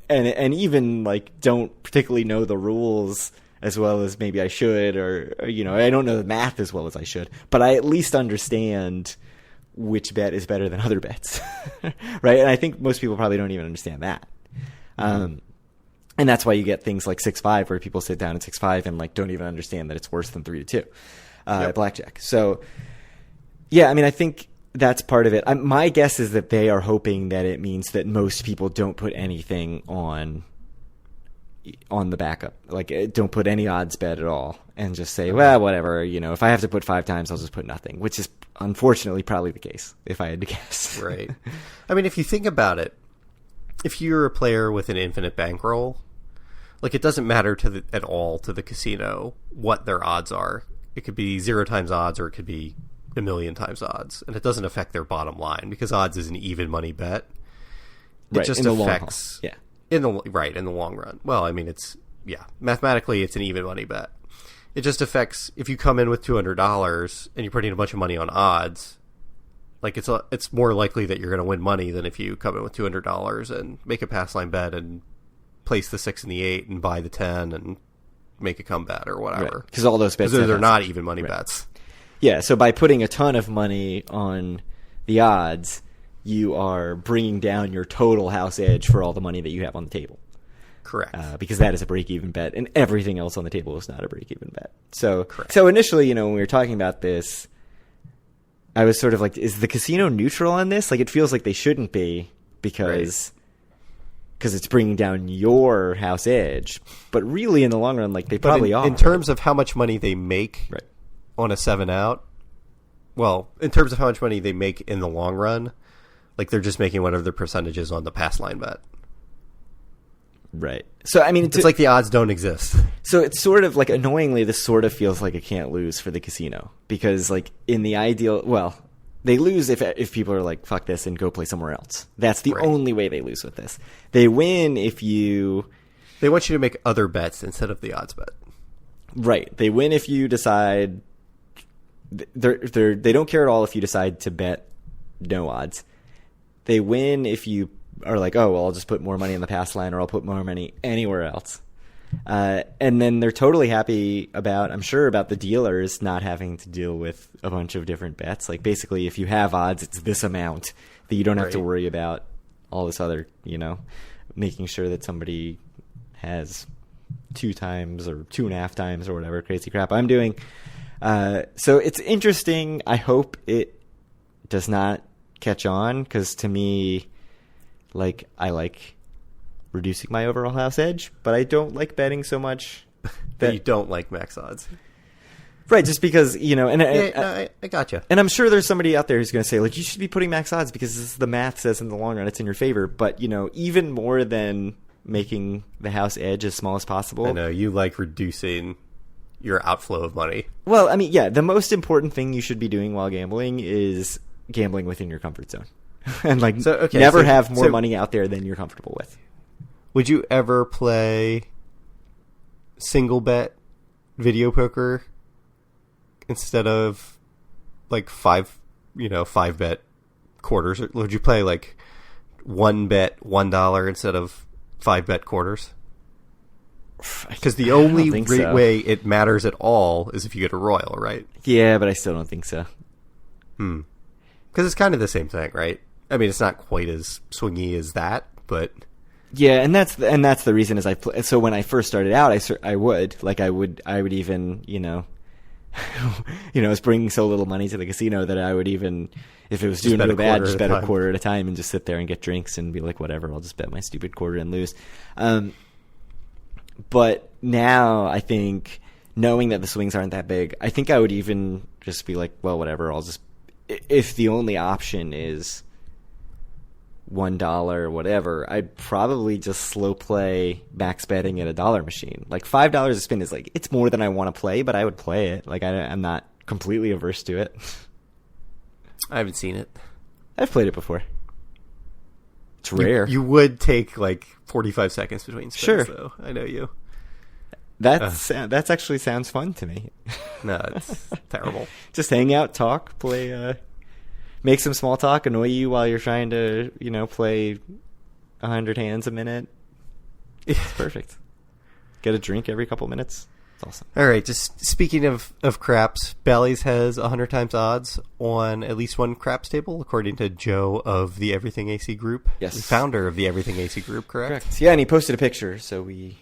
and even like don't particularly know the rules as well as maybe I should, or I don't know the math as well as I should, but I at least understand which bet is better than other bets, right? And I think most people probably don't even understand that. And that's why you get things like 6-5, where people sit down at 6-5 and like don't even understand that it's worse than 3-2 blackjack. So, yeah, I mean, I think that's part of it. My guess is that they are hoping that it means that most people don't put anything on the backup, like don't put any odds bet at all, and just say, well, whatever. If I have to put 5 times, I'll just put nothing, which is unfortunately probably the case if I had to guess. Right. I mean, if you think about it, if you're a player with an infinite bankroll, like it doesn't matter at all to the casino what their odds are. It could be 0 times odds, or it could be 1,000,000 times odds, and it doesn't affect their bottom line because odds is an even money bet. It just affects in the long run. Well, I mean, mathematically it's an even money bet. It just affects if you come in with $200 and you're putting a bunch of money on odds. Like it's more likely that you're going to win money than if you come in with $200 and make a pass line bet and place the 6 and the 8 and buy the 10 and make a comeback or whatever. Because all those bets they're not even money bets. Yeah, so by putting a ton of money on the odds, you are bringing down your total house edge for all the money that you have on the table. Correct. Because that is a break-even bet, and everything else on the table is not a break-even bet. So initially, when we were talking about this, I was sort of like, is the casino neutral on this? Like, it feels like they shouldn't be because it's bringing down your house edge. But really, in the long run, like, they probably are. In terms of how much money they make on a 7-out, well, in terms of how much money they make in the long run, like, they're just making whatever their percentages on the pass line bet. Right. So, I mean, it's like the odds don't exist. So it's sort of like, annoyingly, this sort of feels like a can't lose for the casino, because like in the ideal, well, they lose if people are like, fuck this and go play somewhere else. That's the only way they lose with this. They win if they want you to make other bets instead of the odds bet. Right. They win if you decide they don't care at all if you decide to bet no odds. They win if you are like, oh, well, I'll just put more money in the pass line, or I'll put more money anywhere else. And then they're totally happy I'm sure about the dealers not having to deal with a bunch of different bets. Like, basically, if you have odds, it's this amount that you don't have to worry about all this other, making sure that somebody has 2 times or 2.5 times or whatever crazy crap I'm doing. So it's interesting. I hope it does not catch on, because to me, like, I like reducing my overall house edge, but I don't like betting so much that you don't like max odds. Right, just because, I gotcha. And I'm sure there's somebody out there who's going to say, like, you should be putting max odds because this is the math says in the long run it's in your favor. But, even more than making the house edge as small as possible. I know, you like reducing your outflow of money. Well, I mean, yeah, the most important thing you should be doing while gambling is gambling within your comfort zone. And, like, never have more money out there than you're comfortable with. Would you ever play single bet video poker instead of like 5 bet quarters? Or would you play like 1 bet $1 instead of 5 bet quarters? Because the only way it matters at all is if you get a royal, right? Yeah, but I still don't think so. Because it's kind of the same thing, right? I mean, it's not quite as swingy as that, but yeah, and that's the reason is so when I first started out, I would even I was bringing so little money to the casino that I would even, if it was doing real bad, just bet a quarter at a time and just sit there and get drinks and be like, whatever, I'll just bet my stupid quarter and lose. But now I think, knowing that the swings aren't that big, I think I would even just be like, well, whatever, I'll just, if the only option is $1 or whatever, I'd probably just slow play max betting at a dollar machine. Like, $5 a spin is like, it's more than I want to play, but I would play it. Like, I'm not completely averse to it. I haven't seen it. I've played it before. It's rare. You would take like 45 seconds between spins, sure. Though. I know you. That's actually sounds fun to me. No, it's terrible. Just hang out, talk, play, make some small talk, annoy you while you're trying to, play 100 hands a minute. It's perfect. Get a drink every couple minutes. It's awesome. All right, just speaking of craps, Bally's has 100 times odds on at least one craps table, according to Joe of the Everything AC Group. Yes. The founder of the Everything AC Group, correct? Correct. Yeah, and he posted a picture, so we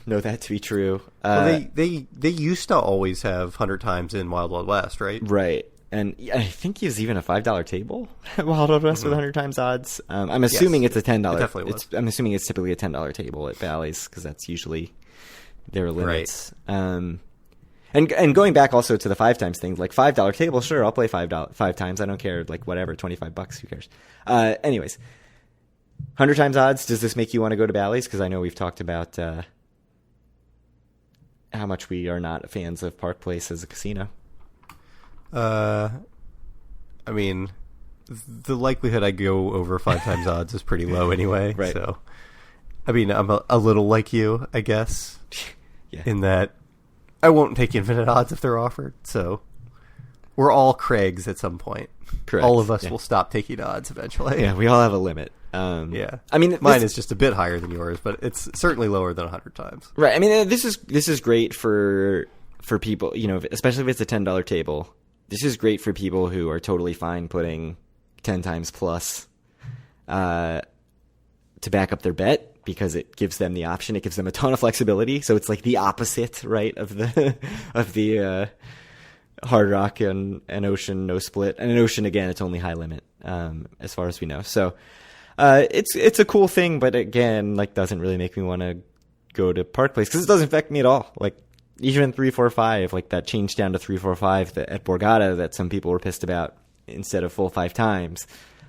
know that to be true. Well, they used to always have 100 times in Wild Wild West, right? Right. And I think he's even a $5 table at Wild Wild West with 100 times odds. I'm assuming it's a $10. It definitely was. I'm assuming it's typically a $10 table at Bally's because that's usually their limits. Right. And going back also to the 5 times thing, like $5 table, sure, I'll play five times. I don't care, like whatever, $25, who cares? Anyways, 100 times odds. Does this make you want to go to Bally's? Because I know we've talked about how much we are not fans of Park Place as a casino. I mean, the likelihood I go over 5 times odds is pretty low anyway. Right. So, I mean, I'm a little like you, I guess, Yeah. in that I won't take infinite odds if they're offered. So, we're all Craigs at some point. Correct. All of us Yeah. will stop taking odds eventually. Yeah, we all have a limit. Yeah. I mean, mine is just a bit higher than yours, but it's certainly lower than 100 times. right. I mean, this is great for people, you know, especially if it's a $10 table. This is great for people who are totally fine putting 10 times plus to back up their bet because it gives them the option. It gives them a ton of flexibility. So it's like the opposite, right, of the Hard Rock and Ocean no split. And in Ocean, again, it's only high limit as far as we know. So it's a cool thing, but again, like doesn't really make me want to go to Park Place because it doesn't affect me at all. Like even 3-4-5, like that change down to 3-4-5 at Borgata that some people were pissed about instead of full 5 times,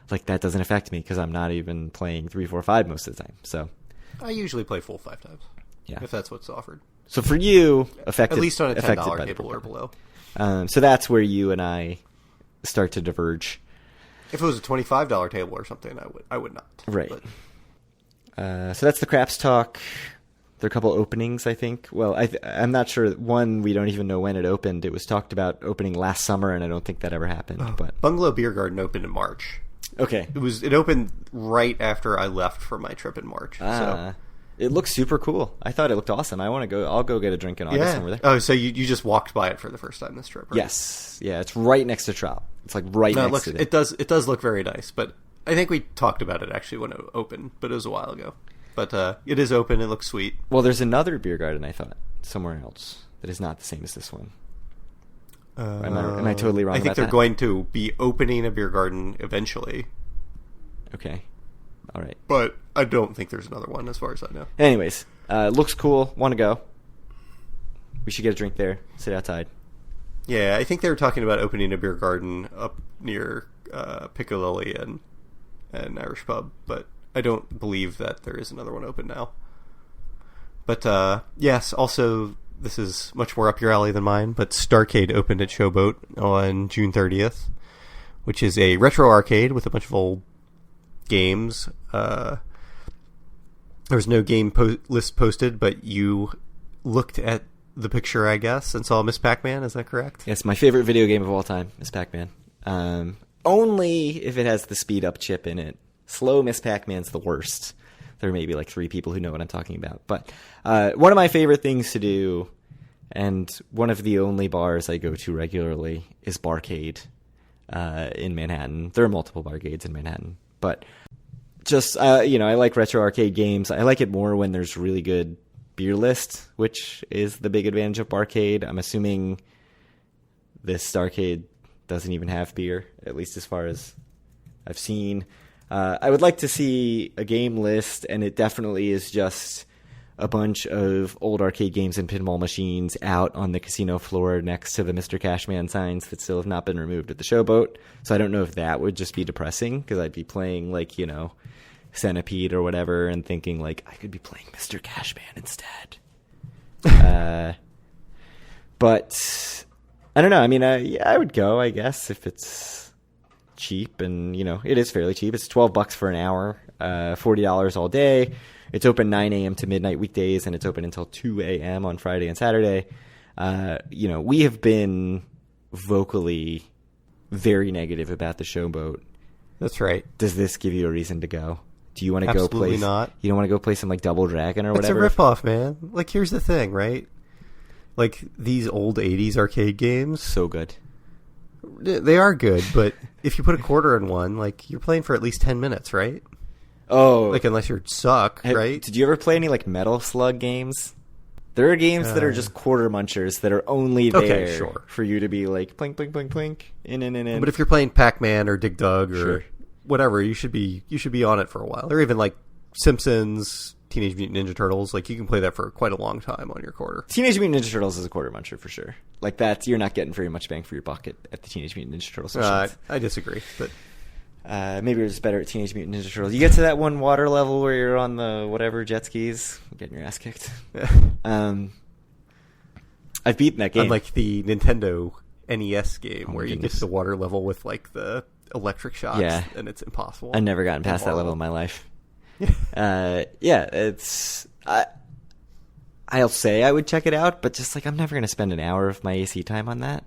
like that doesn't affect me because I'm not even playing 3-4-5 most of the time. So I usually play full 5 times. Yeah, if that's what's offered. So for you, affected at least on a $10 by table or below. So that's where you and I start to diverge. If it was a $25 table or something, I would not. Right. So that's the craps talk. There are a couple openings, I think. Well, I'm not sure. One, we don't even know when it opened. It was talked about opening last summer, and I don't think that ever happened. But Bungalow Beer Garden opened in March. Okay. It opened right after I left for my trip in March. So it looks super cool. I thought it looked awesome. I want to go. I'll go get a drink in August over there. Oh, so you just walked by it for the first time this trip, right? Yes. Yeah, it's right next to Trop. It's like next to it. It does look very nice, but I think we talked about it actually when it opened, but it was a while ago. But it is open. It looks sweet. Well, there's another beer garden, I thought, somewhere else that is not the same as this one. Am I totally wrong about that? I think they're going to be opening a beer garden eventually. Okay. All right. But I don't think there's another one as far as I know. Anyways, looks cool. Want to go. We should get a drink there. Sit outside. Yeah, I think they were talking about opening a beer garden up near Piccadilly and Irish Pub, but I don't believe that there is another one open now. But yes, also this is much more up your alley than mine, but Starcade opened at Showboat on June 30th, which is a retro arcade with a bunch of old games. There was no game list posted, but you looked at the picture, I guess, and saw Miss Pac-Man. Is that correct? Yes, my favorite video game of all time, Miss Pac-Man. Only if it has the speed up chip in it. Slow Miss Pac-Man's the worst. There may be like 3 people who know what I'm talking about. But one of my favorite things to do, and one of the only bars I go to regularly, is Barcade in Manhattan. There are multiple barcades in Manhattan. But just, I like retro arcade games. I like it more when there's really good beer list, which is the big advantage of Barcade. I'm assuming this Starcade doesn't even have beer, at least as far as I've seen. I would like to see a game list, and it definitely is just a bunch of old arcade games and pinball machines out on the casino floor next to the Mr. Cashman signs that still have not been removed at the Showboat. So I don't know if that would just be depressing, because I'd be playing, like, Centipede or whatever and thinking, like, I could be playing Mr. Cashman instead. But I don't know. I mean, I would go, I guess, if it's cheap, and it is fairly cheap. It's $12 for an hour, $40 all day. It's open 9 a.m. to midnight weekdays, and it's open until 2 a.m. on Friday and Saturday. We have been vocally very negative about the Showboat. That's right. Does this give you a reason to go? Do you want to go play? Absolutely not. You don't want to go play some like Double Dragon or whatever? It's a ripoff, man. Like, here's the thing, right? Like, these old 80s arcade games, So good. they are good, but if you put a quarter in one, like, you're playing for at least 10 minutes, right? Oh, Like, unless you suck, right? Did you ever play any like Metal Slug games? There are games that are just quarter munchers that are only there Okay, sure. for you to be like plink, plink, plink, plink, in. But if you're playing Pac-Man or Dig Dug or Sure. whatever, you should be on it for a while. Or even like Simpsons, Teenage Mutant Ninja Turtles, like you can play that for quite a long time on your quarter. Teenage Mutant Ninja Turtles is a quarter muncher for sure. Like that, you're not getting very much bang for your buck at the Teenage Mutant Ninja Turtle sessions. I disagree, but Maybe you're just better at Teenage Mutant Ninja Turtles. You get to that one water level where you're on the whatever jet skis, getting your ass kicked. I've beaten that game. unlike the Nintendo NES game where you get goodness. to the water level with like the electric shocks, Yeah. and it's impossible. I've never gotten past that Horrible. level in my life. It's I'll say I would check it out, but just like I'm never going to spend an hour of my AC time on that.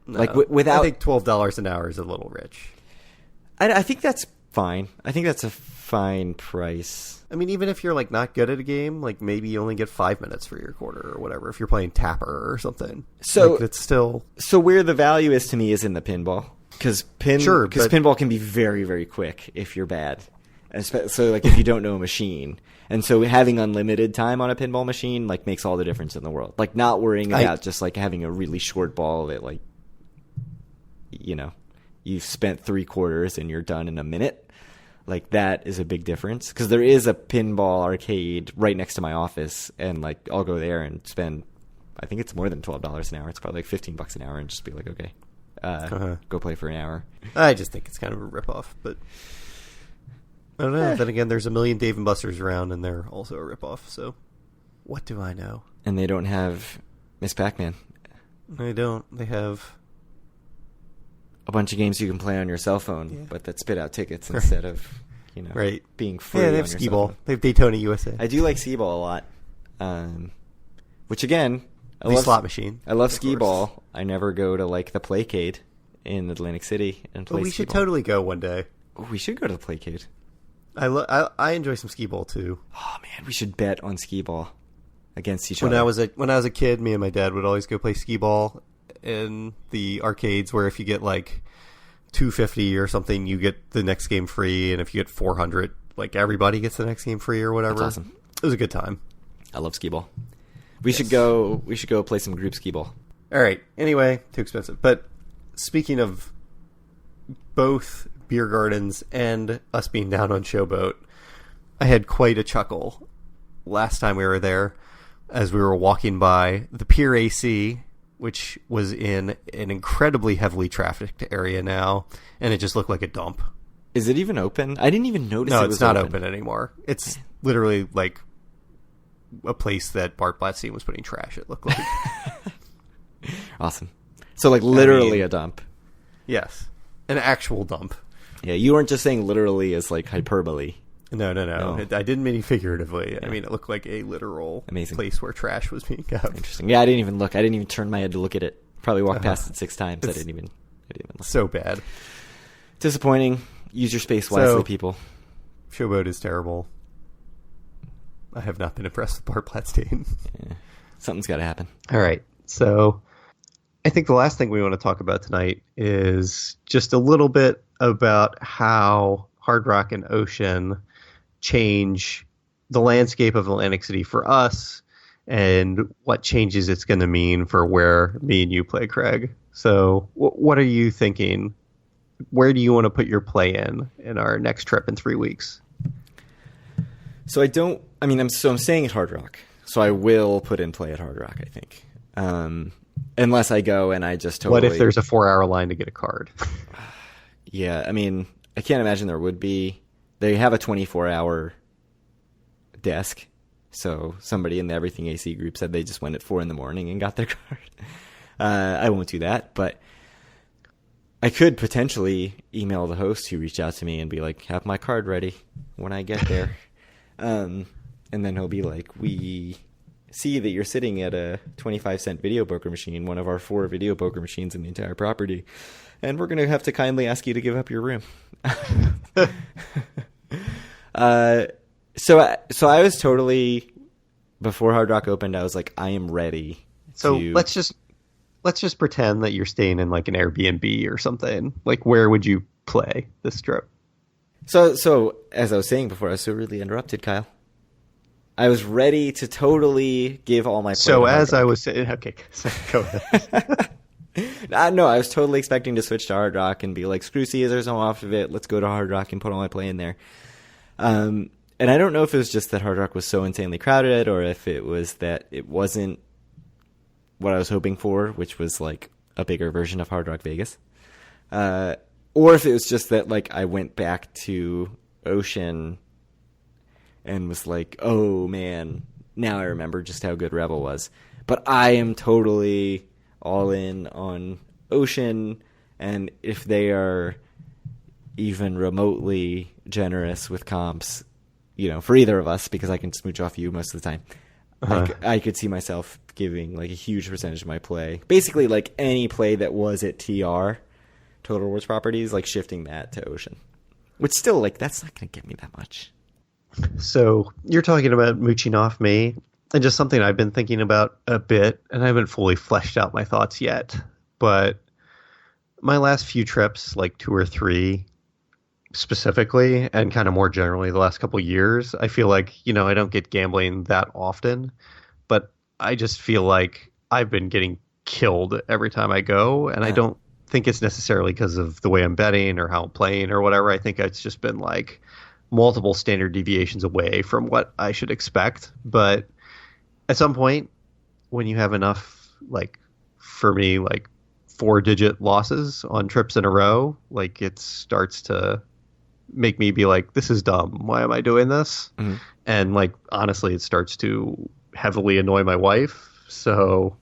No. Like without, I think $12 an hour is a little rich. I think that's fine. I think that's a fine price. I mean, even if you're like not good at a game, like maybe you only get 5 minutes for your quarter or whatever. If you're playing Tapper or something, So- like, it's still So where the value is to me is in the pinball, because Sure, but- pinball can be very, very quick if you're bad. So like if you don't know a machine, and so having unlimited time on a pinball machine like makes all the difference in the world. Like not worrying about just like having a really short ball that like, you know, you've spent 3 quarters and you're done in a minute. Like that is a big difference, because there is a pinball arcade right next to my office, and like I'll go there and spend, I think it's more than $12 an hour. It's probably like $15 an hour, and just be like, okay, go play for an hour. I just think it's kind of a ripoff, but I don't know. Then again, there's a million Dave and Buster's around, and they're also a ripoff. So, what do I know? And they don't have Miss Pac-Man. They don't. They have A bunch of games you can play on your cell phone, Yeah. but that spit out tickets instead of, you know, right. being free. Yeah, they on have your skee cell ball. phone. They have Daytona USA. I do like skee-ball a lot, which again, The slot machine. I love of skee-ball. course. I never go to like the Playcade in Atlantic City and play But we should skee-ball. totally go one day. Oh, we should go to the Playcade. I enjoy some skee ball too. Oh man, we should bet on skee-ball against each When other. I was a kid, me and my dad would always go play skee ball in the arcades, where if you get like 250 or something, you get the next game free, and if you get 400, like everybody gets the next game free or whatever. That's awesome. It was a good time. I love skee-ball. We should go. We should go play some group skee-ball. All right. Anyway, too expensive. But speaking of both beer gardens and us being down on Showboat, I had quite a chuckle last time we were there as we were walking by the Pier AC, which was in an incredibly heavily trafficked area now, and it just looked like a dump. Is it even open? I didn't even notice. No, it it's was not open anymore. It's literally like a place that Bart Blatstein was putting trash, it looked like. Awesome. So like literally I mean- a dump. Yes. An actual dump. Yeah, you weren't just saying literally as like hyperbole. No. No. I didn't mean it figuratively. I mean, it looked like a literal Amazing. place where trash was being kept. Interesting. Yeah, I didn't even look. I didn't even turn my head to look at it. Probably walked past it 6 times. I It's- didn't even look. So bad. Disappointing. Use your space wisely, So- people. Showboat is terrible. I have not been impressed with Bart Blatstein. Yeah. Something's got to happen. All right. So I think the last thing we want to talk about tonight is just a little bit about how Hard Rock and Ocean change the landscape of Atlantic City for us, and what changes it's going to mean for where me and you play, Craig. So what are you thinking? Where do you want to put your play in our next trip in 3 weeks? So I'm staying at Hard Rock. So I will put in play at Hard Rock, I think. Unless I go and I just totally... What if there's a 4-hour line to get a card? Yeah, I mean, I can't imagine there would be. They have a 24-hour desk. So somebody in the Everything AC group said they just went at 4 a.m. and got their card. I won't do that, but I could potentially email the host who reached out to me and be like, have my card ready when I get there. And then he'll be like, we see that you're sitting at a 25-cent video poker machine, one of our 4 video poker machines in the entire property, and we're going to have to kindly ask you to give up your room. So I was totally, before Hard Rock opened, I was like, I am ready So to... let's just pretend that you're staying in like an Airbnb or something. Like, where would you play this trip? So as I was saying before, I was so rudely interrupted, Kyle. I was ready to totally give all my play So to Hard as Rock. I was saying, okay, so go ahead. No, I was totally expecting to switch to Hard Rock and be like, screw Caesars, I'm off of it. Let's go to Hard Rock and put all my play in there. And I don't know if it was just that Hard Rock was so insanely crowded, or if it was that it wasn't what I was hoping for, which was like a bigger version of Hard Rock Vegas. Or if it was just that like I went back to Ocean and was like, oh man, now I remember just how good Rebel was. But I am totally all in on Ocean, and if they are even remotely generous with comps, for either of us, because I can smooch off you most of the time, I could see myself giving like a huge percentage of my play, basically like any play that was at TR, Total Rewards Properties, like shifting that to Ocean, which still, like, that's not going to get me that much. So you're talking about mooching off me, and just something I've been thinking about a bit, and I haven't fully fleshed out my thoughts yet. But my last few trips, like 2 or 3 specifically, and kind of more generally the last couple of years, I feel like, I don't get gambling that often, but I just feel like I've been getting killed every time I go, and I don't think it's necessarily because of the way I'm betting or how I'm playing or whatever. I think it's just been like multiple standard deviations away from what I should expect. But at some point, when you have enough, like for me, like 4-digit losses on trips in a row, like it starts to make me be like, this is dumb. Why am I doing this? Mm-hmm. And like, honestly, it starts to heavily annoy my wife. So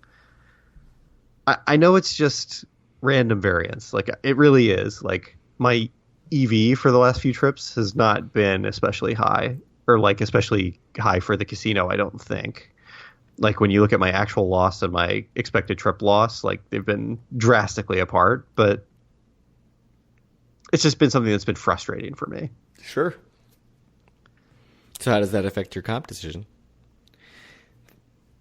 I know it's just random variance. Like, it really is. Like, my EV for the last few trips has not been especially high, or like especially high for the casino, I don't think. Like, when you look at my actual loss and my expected trip loss, like, they've been drastically apart, but it's just been something that's been frustrating for me. Sure. So how does that affect your comp decision?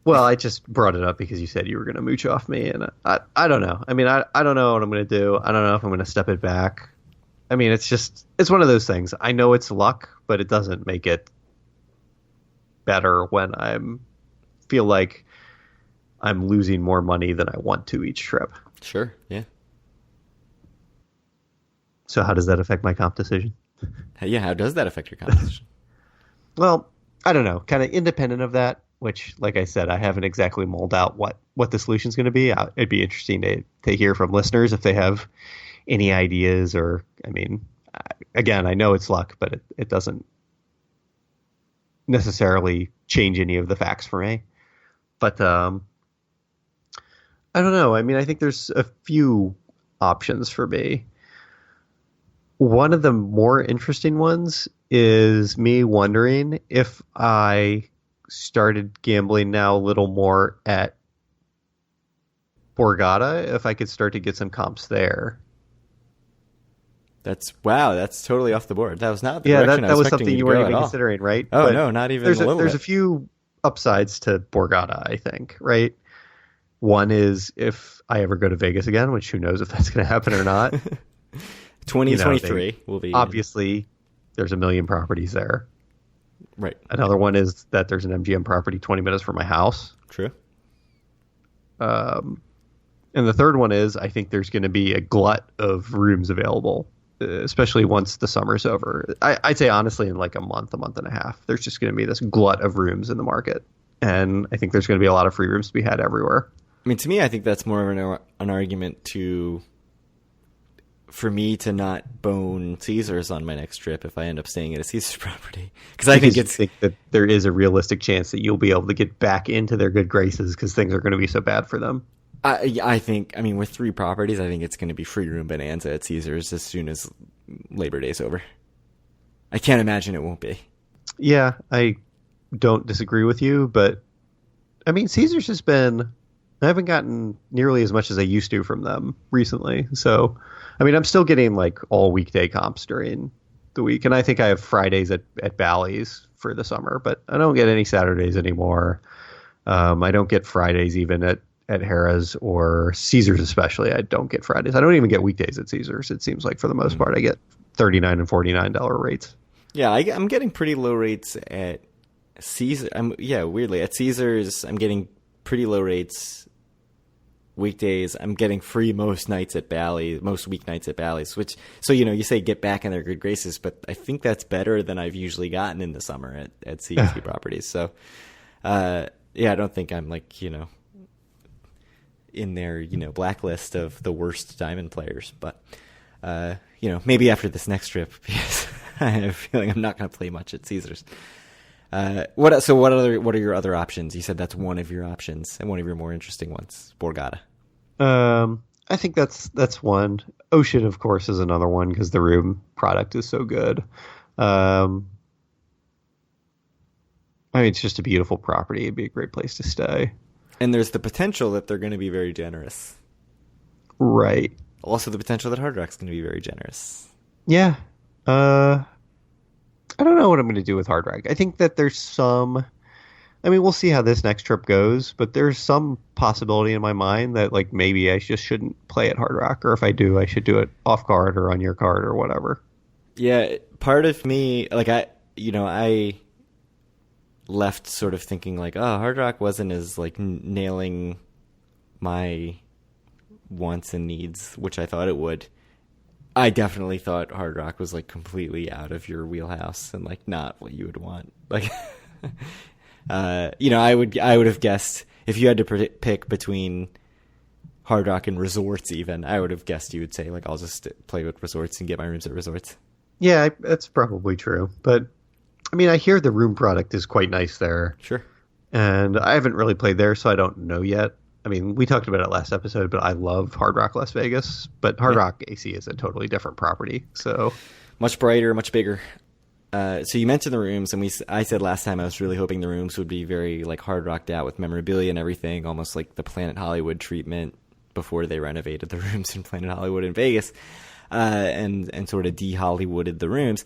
Well, I just brought it up because you said you were going to mooch off me, and I don't know. I mean, I don't know what I'm going to do. I don't know if I'm going to step it back. I mean, it's one of those things. I know it's luck, but it doesn't make it better when feel like I'm losing more money than I want to each trip. Sure, yeah. So how does that affect my comp decision? Yeah, how does that affect your comp decision? Well, I don't know. Kind of independent of that, which, like I said, I haven't exactly mulled out what the solution's going to be. It'd be interesting to hear from listeners if they have any ideas, or, I mean, again, I know it's luck, but it doesn't necessarily change any of the facts for me. But I don't know. I mean, I think there's a few options for me. One of the more interesting ones is me wondering if I started gambling now a little more at Borgata, if I could start to get some comps there. That's totally off the board. That was not the direction I was was expecting something you you to weren't go even at all. considering, right? Oh, but no, not even there's a little There's bit. a few upsides to Borgata, I think, right? One is if I ever go to Vegas again, which who knows if that's going to happen or not. 2023 will be... Obviously, there's a million properties there. Right. Another one is that there's an MGM property 20 minutes from my house. True. And the third one is I think there's going to be a glut of rooms available, especially once the summer's over. I'd say, honestly, in like a month and a half, there's just going to be this glut of rooms in the market. And I think there's going to be a lot of free rooms to be had everywhere. I mean, to me, I think that's more of an argument for me to not bone Caesars on my next trip if I end up staying at a Caesars property. Because I think that there is a realistic chance that you'll be able to get back into their good graces because things are going to be so bad for them. I think, with 3 properties, I think it's going to be free room bonanza at Caesars as soon as Labor Day's over. I can't imagine it won't be. Yeah, I don't disagree with you, but I mean, Caesars has been... I haven't gotten nearly as much as I used to from them recently. So, I mean, I'm still getting like all weekday comps during the week. And I think I have Fridays at Bally's for the summer, but I don't get any Saturdays anymore. I don't get Fridays even at at Harrah's or Caesars especially. I don't get Fridays. I don't even get weekdays at Caesars. It seems like for the most part I get $39 and $49 rates. Yeah, I'm getting pretty low rates at Caesar. Weirdly at Caesars I'm getting pretty low rates weekdays. I'm getting free most nights at Bally's, most weeknights at Bally's, which, so, you say get back in their good graces, but I think that's better than I've usually gotten in the summer at CSP properties. So, I don't think I'm like, in their, blacklist of the worst diamond players, but, maybe after this next trip, because I have a feeling I'm not going to play much at Caesars. What are your other options? You said that's one of your options and one of your more interesting ones, Borgata. I think that's one. Ocean, of course, is another one because the room product is so good. It's just a beautiful property. It'd be a great place to stay. And there's the potential that they're going to be very generous. Right. Also the potential that Hard Rock's going to be very generous. Yeah. I don't know what I'm going to do with Hard Rock. I think that there's some... we'll see how this next trip goes, but there's some possibility in my mind that, like, maybe I just shouldn't play at Hard Rock, or if I do, I should do it off card or on your card or whatever. Yeah, part of me, like, I left sort of thinking, like, Hard Rock wasn't as, like, nailing my wants and needs, which I thought it would. I definitely thought Hard Rock was, like, completely out of your wheelhouse and, like, not what you would want. Like, I would have guessed if you had to pick between Hard Rock and resorts, even, I would have guessed you would say, like, I'll just play with resorts and get my rooms at resorts. Yeah, that's probably true. But, I hear the room product is quite nice there. Sure. And I haven't really played there, so I don't know yet. We talked about it last episode, but I love Hard Rock Las Vegas. But Hard Rock AC is a totally different property. So much brighter, much bigger. So you mentioned the rooms, and I said last time I was really hoping the rooms would be very, like, hard rocked out with memorabilia and everything, almost like the Planet Hollywood treatment before they renovated the rooms in Planet Hollywood in Vegas, and sort of de-Hollywooded the rooms.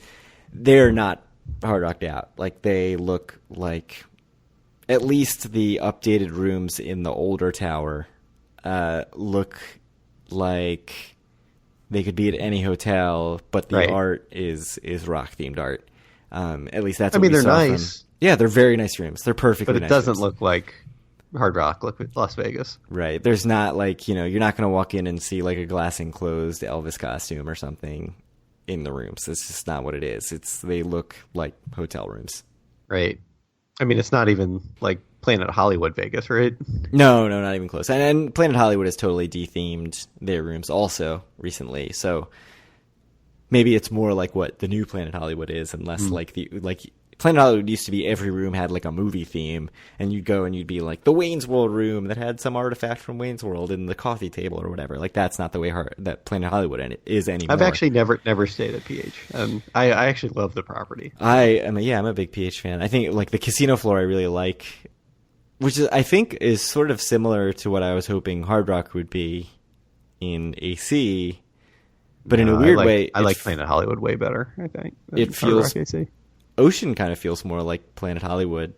They're not hard rocked out. Like, they look like, at least the updated rooms in the older tower look like they could be at any hotel, but the art is rock themed art. At least that's what we they're saw nice. Yeah, they're very nice rooms. They're perfectly nice. But it doesn't rooms. look like Hard Rock, Las Vegas. Right. There's not, like, you're not going to walk in and see, like, a glass enclosed Elvis costume or something in the rooms. It's just not what it is. They look like hotel rooms. Right. It's not even like Planet Hollywood Vegas, right? No, not even close. And Planet Hollywood has totally de-themed their rooms also recently. So maybe it's more like what the new Planet Hollywood is, and less like Planet Hollywood used to be every room had like a movie theme, and you'd go and you'd be like the Wayne's World room that had some artifact from Wayne's World in the coffee table or whatever. Like, that's not the way that Planet Hollywood is anymore. I've actually never stayed at PH. I actually love the property. I'm a big PH fan. I think, like, the casino floor I really like, which I think is sort of similar to what I was hoping Hard Rock would be in AC, but in a weird way. I like Planet Hollywood way better, I think. It feels... Hard Rock AC. Ocean kind of feels more like Planet Hollywood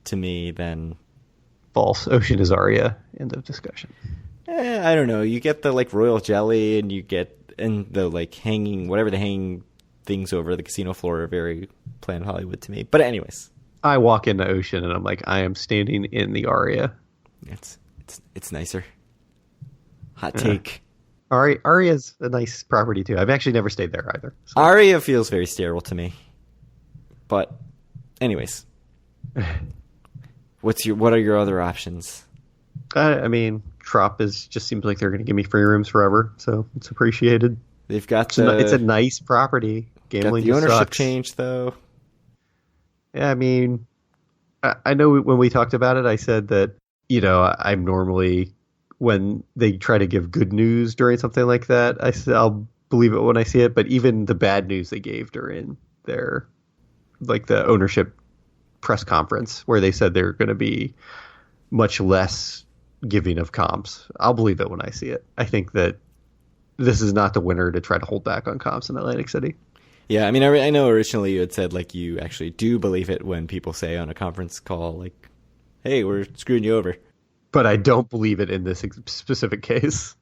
to me than... False. Ocean is Aria. End of discussion. I don't know. You get the, like, royal jelly, and the, like, whatever the hanging things over the casino floor are very Planet Hollywood to me. But anyways. I walk into Ocean and I'm like, I am standing in the Aria. It's nicer. Hot take. Aria's a nice property too. I've actually never stayed there either. So. Aria feels very sterile to me. But anyways. What are your other options? Trop just seems like they're going to give me free rooms forever, so it's appreciated. They've got it's a nice property. Gambling got the ownership sucks. change though. Yeah, I know when we talked about it, I said that, I'm normally, when they try to give good news during something like that, I'll believe it when I see it. But even the bad news they gave during their, like, the ownership press conference, where they said they're going to be much less giving of comps, I'll believe it when I see it. I think that this is not the winner to try to hold back on comps in Atlantic City. Yeah, I know originally you had said, like, you actually do believe it when people say on a conference call, like, hey, we're screwing you over. but I don't believe it in this specific case.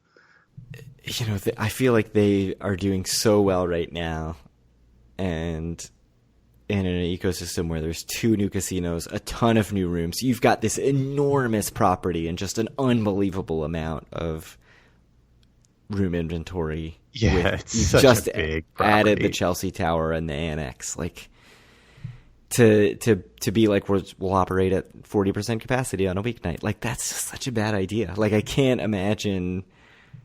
I feel like they are doing so well right now, and in an ecosystem where there's 2 new casinos, a ton of new rooms, you've got this enormous property and just an unbelievable amount of room inventory. Yeah, it's you've such just a big property. added the Chelsea Tower and the annex. Like to be like we'll operate at 40% capacity on a weeknight. Like that's just such a bad idea. Like I can't imagine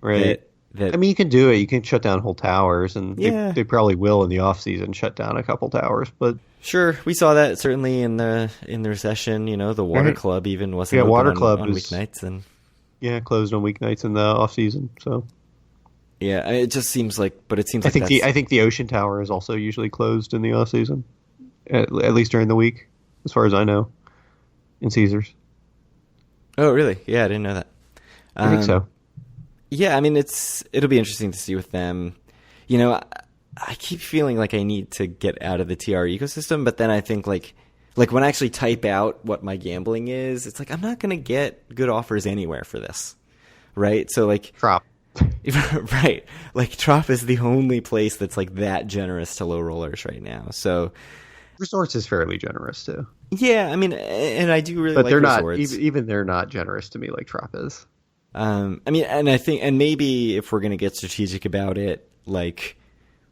that. I mean, you can do it. You can shut down whole towers, and Yeah. they probably will in the off season shut down a couple towers. But Sure, we saw that certainly in the recession. The water Right. club even wasn't Yeah, open water on, club on was- weeknights, and closed on weeknights in the off season. So yeah, it just seems like. But it seems I like think that's, I think the Ocean Tower is also usually closed in the off season, at least during the week, as far as I know, in Caesars. Oh, really? Yeah, I didn't know that. I think so. Yeah, I mean, it'll be interesting to see with them. I keep feeling like I need to get out of the TR ecosystem, but then I think like when I actually type out what my gambling is, it's like I'm not going to get good offers anywhere for this, right? So like, Drop. right, like Trop is the only place that's like that generous to low rollers right now. So Resorts is fairly generous too, yeah, I mean, and I do really but like they're not Resorts. even they're not generous to me like Trop is. I mean, and I think, and maybe if we're going to get strategic about it, like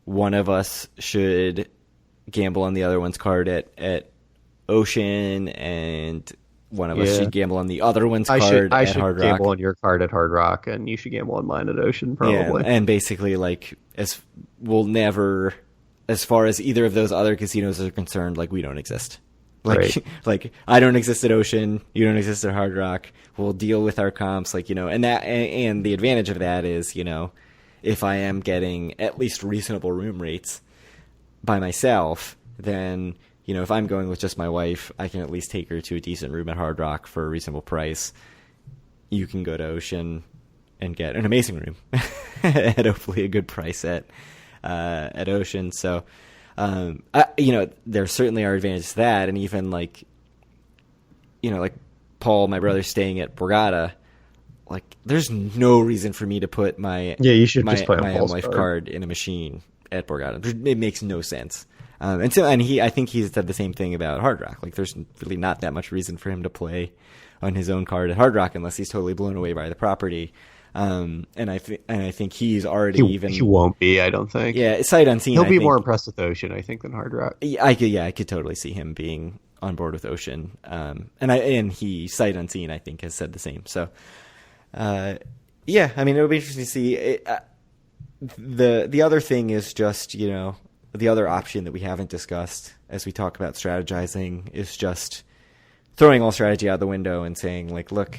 one of us should gamble on the other one's card at Ocean, and one of us should gamble on the other one's card I at should Hard Rock. gamble on your card at Hard Rock, and you should gamble on mine at Ocean, probably. Yeah, and basically, like, we'll never, as far as either of those other casinos are concerned, like, we don't exist. Like, Right. like I don't exist at Ocean, you don't exist at Hard Rock. We'll deal with our comps, like, and the advantage of that is, if I am getting at least reasonable room rates by myself, then, if I'm going with just my wife, I can at least take her to a decent room at Hard Rock for a reasonable price. You can go to Ocean and get an amazing room at hopefully a good price at Ocean. So, there certainly are advantages to that, and even like Paul, my brother, staying at Borgata, like there's no reason for me to put my You should my just play on my Paul's wife card. card in a machine at Borgata. It makes no sense. I think he's said the same thing about Hard Rock. Like there's really not that much reason for him to play on his own card at Hard Rock unless he's totally blown away by the property. And I think he's already He won't be, I don't think. Yeah, sight unseen. He'll I be think, more impressed with Ocean, I think, than Hard Rock. I could totally see him being on board with Ocean. And he sight unseen, I think, has said the same. So, yeah, I mean, it'll be interesting to see. The other thing is just, the other option that we haven't discussed as we talk about strategizing is just throwing all strategy out the window and saying, like, look,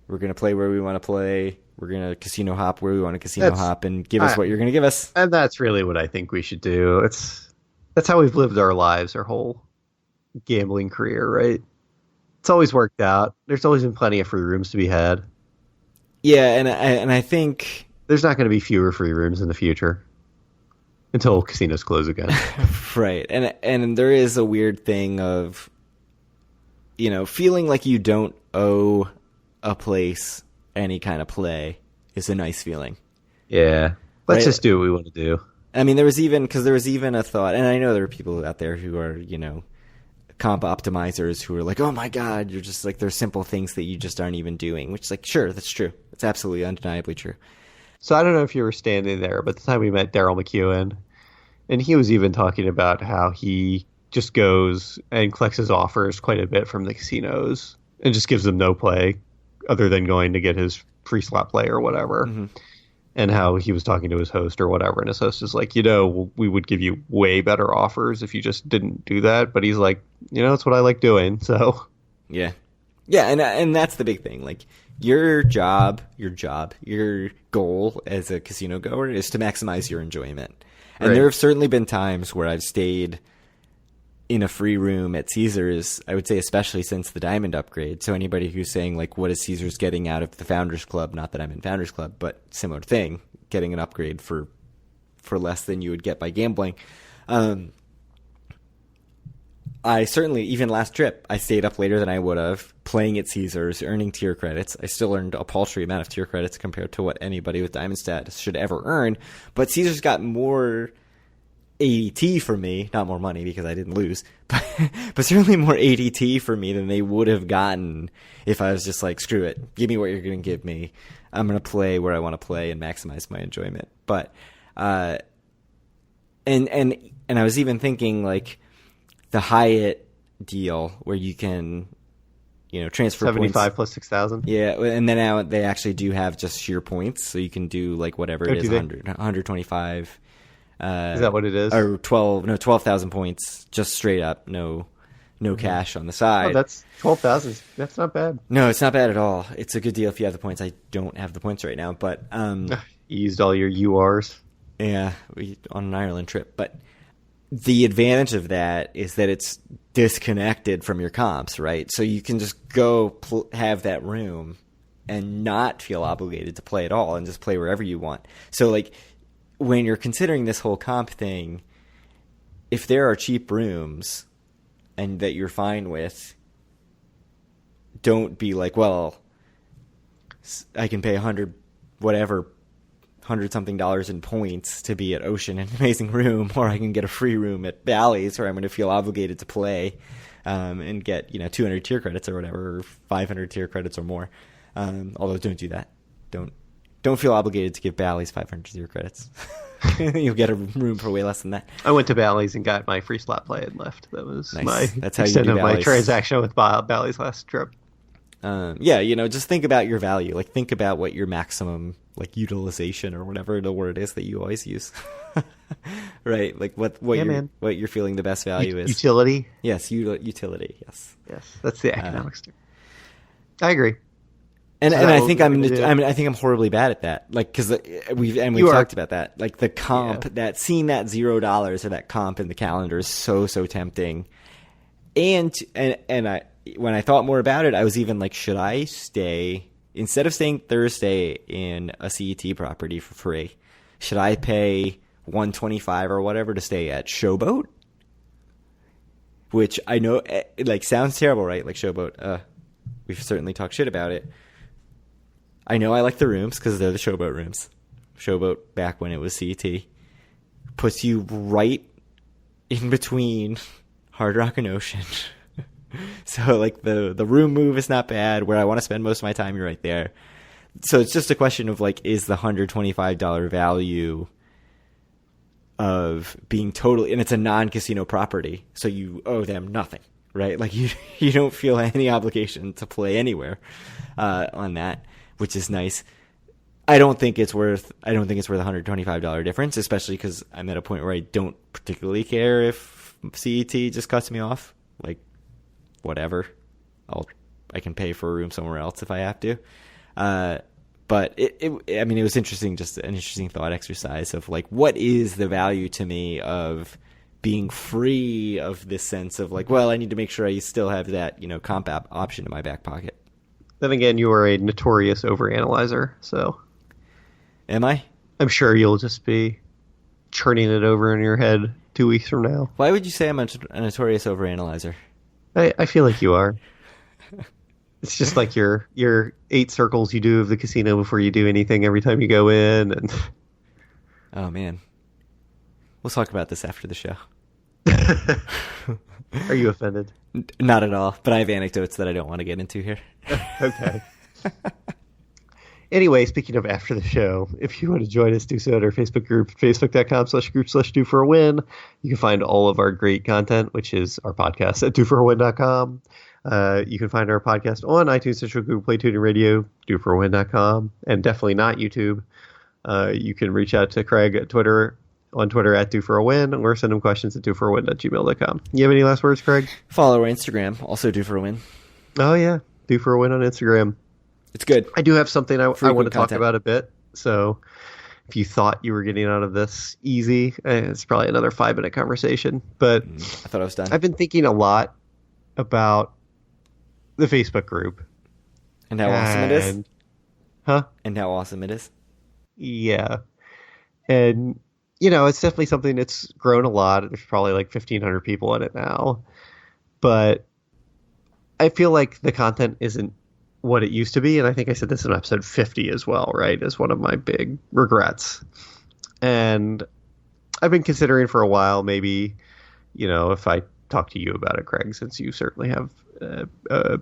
we're going to play where we want to play. We're going to casino hop where we want to casino hop, and give us what you're going to give us. And that's really what I think we should do. That's how we've lived our lives, our whole gambling career, right? It's always worked out. There's always been plenty of free rooms to be had. Yeah, and I think there's not going to be fewer free rooms in the future until casinos close again. Right. And there is a weird thing of, feeling like you don't owe a place any kind of play is a nice feeling. Yeah. Let's Right. just do what we want to do. I mean, there was even a thought, and I know there are people out there who are, comp optimizers who are like, oh my God, you're just like, there's simple things that you just aren't even doing, which is like, sure, that's true. It's absolutely undeniably true. So I don't know if you were standing there, but the time we met Daryl McEwen, and he was even talking about how he just goes and collects his offers quite a bit from the casinos and just gives them no play other than going to get his free slot play or whatever. Mm-hmm. And how he was talking to his host or whatever, and his host is like, we would give you way better offers if you just didn't do that. But he's like, it's what I like doing. So yeah, and that's the big thing. Like your goal as a casino goer is to maximize your enjoyment. And Right. there have certainly been times where I've stayed in a free room at Caesars, I would say especially since the Diamond upgrade. So anybody who's saying, like, what is Caesars getting out of the Founders Club? Not that I'm in Founders Club, but similar thing, getting an upgrade for less than you would get by gambling. I certainly, even last trip, I stayed up later than I would have, playing at Caesars, earning tier credits. I still earned a paltry amount of tier credits compared to what anybody with Diamond status should ever earn. But Caesars got more ADT for me, not more money because I didn't lose, but certainly more ADT for me than they would have gotten if I was just like, screw it, give me what you're going to give me. I'm going to play where I want to play and maximize my enjoyment. But, and I was even thinking like the Hyatt deal where you can, transfer 75 points. plus 6,000. Yeah, and then now they actually do have just sheer points, so you can do like whatever it is, 125. Is that what it is? Or 12,000 points, just straight up, no cash on the side. Oh, that's 12,000. That's not bad. No, it's not bad at all. It's a good deal if you have the points. I don't have the points right now, but You used all your URs. Yeah, on an Ireland trip. But the advantage of that is that it's disconnected from your comps, right? So you can just go have that room and not feel obligated to play at all and just play wherever you want. So like when you're considering this whole comp thing, if there are cheap rooms and that you're fine with, don't be like, well, I can pay $100 something in points to be at Ocean in an amazing room, or I can get a free room at Bally's where I'm going to feel obligated to play and get 200 tier credits or whatever, or 500 tier credits or more. Although don't do that. Don't feel obligated to give Bally's 500 tier credits. You'll get a room for way less than that. I went to Bally's and got my free slot play and left. That was nice. That's how extent you do of my Bally's. transaction with Bally's last trip. Just think about your value. Like think about what your maximum like utilization or whatever the word is that you always use. Right? Like what you're feeling the best value is. Utility? Yes, utility. Yes. Yes, that's the economics term. I agree. And I think I think I'm horribly bad at that. Like cuz we've talked about that. Like the comp, that seeing that $0 or that comp in the calendar is so tempting. And I when I thought more about it, I was even like, should I stay instead of staying Thursday in a CET property for free? Should I pay $125 or whatever to stay at Showboat? Which I know like sounds terrible, right? Like Showboat. We've certainly talked shit about it. I know I like the rooms because they're the Showboat rooms. Showboat, back when it was CET, puts you right in between Hard Rock and Ocean. So like the room move is not bad. Where I want to spend most of my time, you're right there. So it's just a question of like, is the $125 value of being totally, and it's a non-casino property, so you owe them nothing, right? Like you don't feel any obligation to play anywhere on that, which is nice. I don't think it's worth $125 difference, especially because I'm at a point where I don't particularly care if CET just cuts me off. Like, whatever, I can pay for a room somewhere else if I have to. But it was interesting, just an interesting thought exercise of like, what is the value to me of being free of this sense of like, well, I need to make sure I still have that, comp app option in my back pocket. Then again, you are a notorious overanalyzer, so. Am I? I'm sure you'll just be churning it over in your head 2 weeks from now. Why would you say I'm a notorious overanalyzer? I feel like you are. It's just like your 8 circles you do of the casino before you do anything every time you go in. And oh, man. We'll talk about this after the show. Are you offended? Not at all, but I have anecdotes that I don't want to get into here. Okay. Anyway, speaking of after the show, if you want to join us, do so at our Facebook group, facebook.com/group/doforwin. You can find all of our great content, which is our podcast at doforwin.com. You can find our podcast on iTunes, Stitcher, Google Play, TuneIn Radio, doforwin.com, and definitely not YouTube. You can reach out to Craig at on Twitter at doforwin, or send him questions at doforwin@gmail.com. You have any last words, Craig? Follow our Instagram, also doforwin. Oh, yeah. doforwin on Instagram. It's good. I do have something I want to talk content about a bit. So if you thought you were getting out of this easy, it's probably another 5-minute conversation. But I thought I was done. I've been thinking a lot about the Facebook group. And how awesome it is? Huh? And how awesome it is? Yeah. And, it's definitely something that's grown a lot. There's probably like 1,500 people in it now. but I feel like the content isn't what it used to be, and I think I said this in episode 50 as well, right, as one of my big regrets. And I've been considering for a while, maybe, if I talk to you about it, Craig, since you certainly have a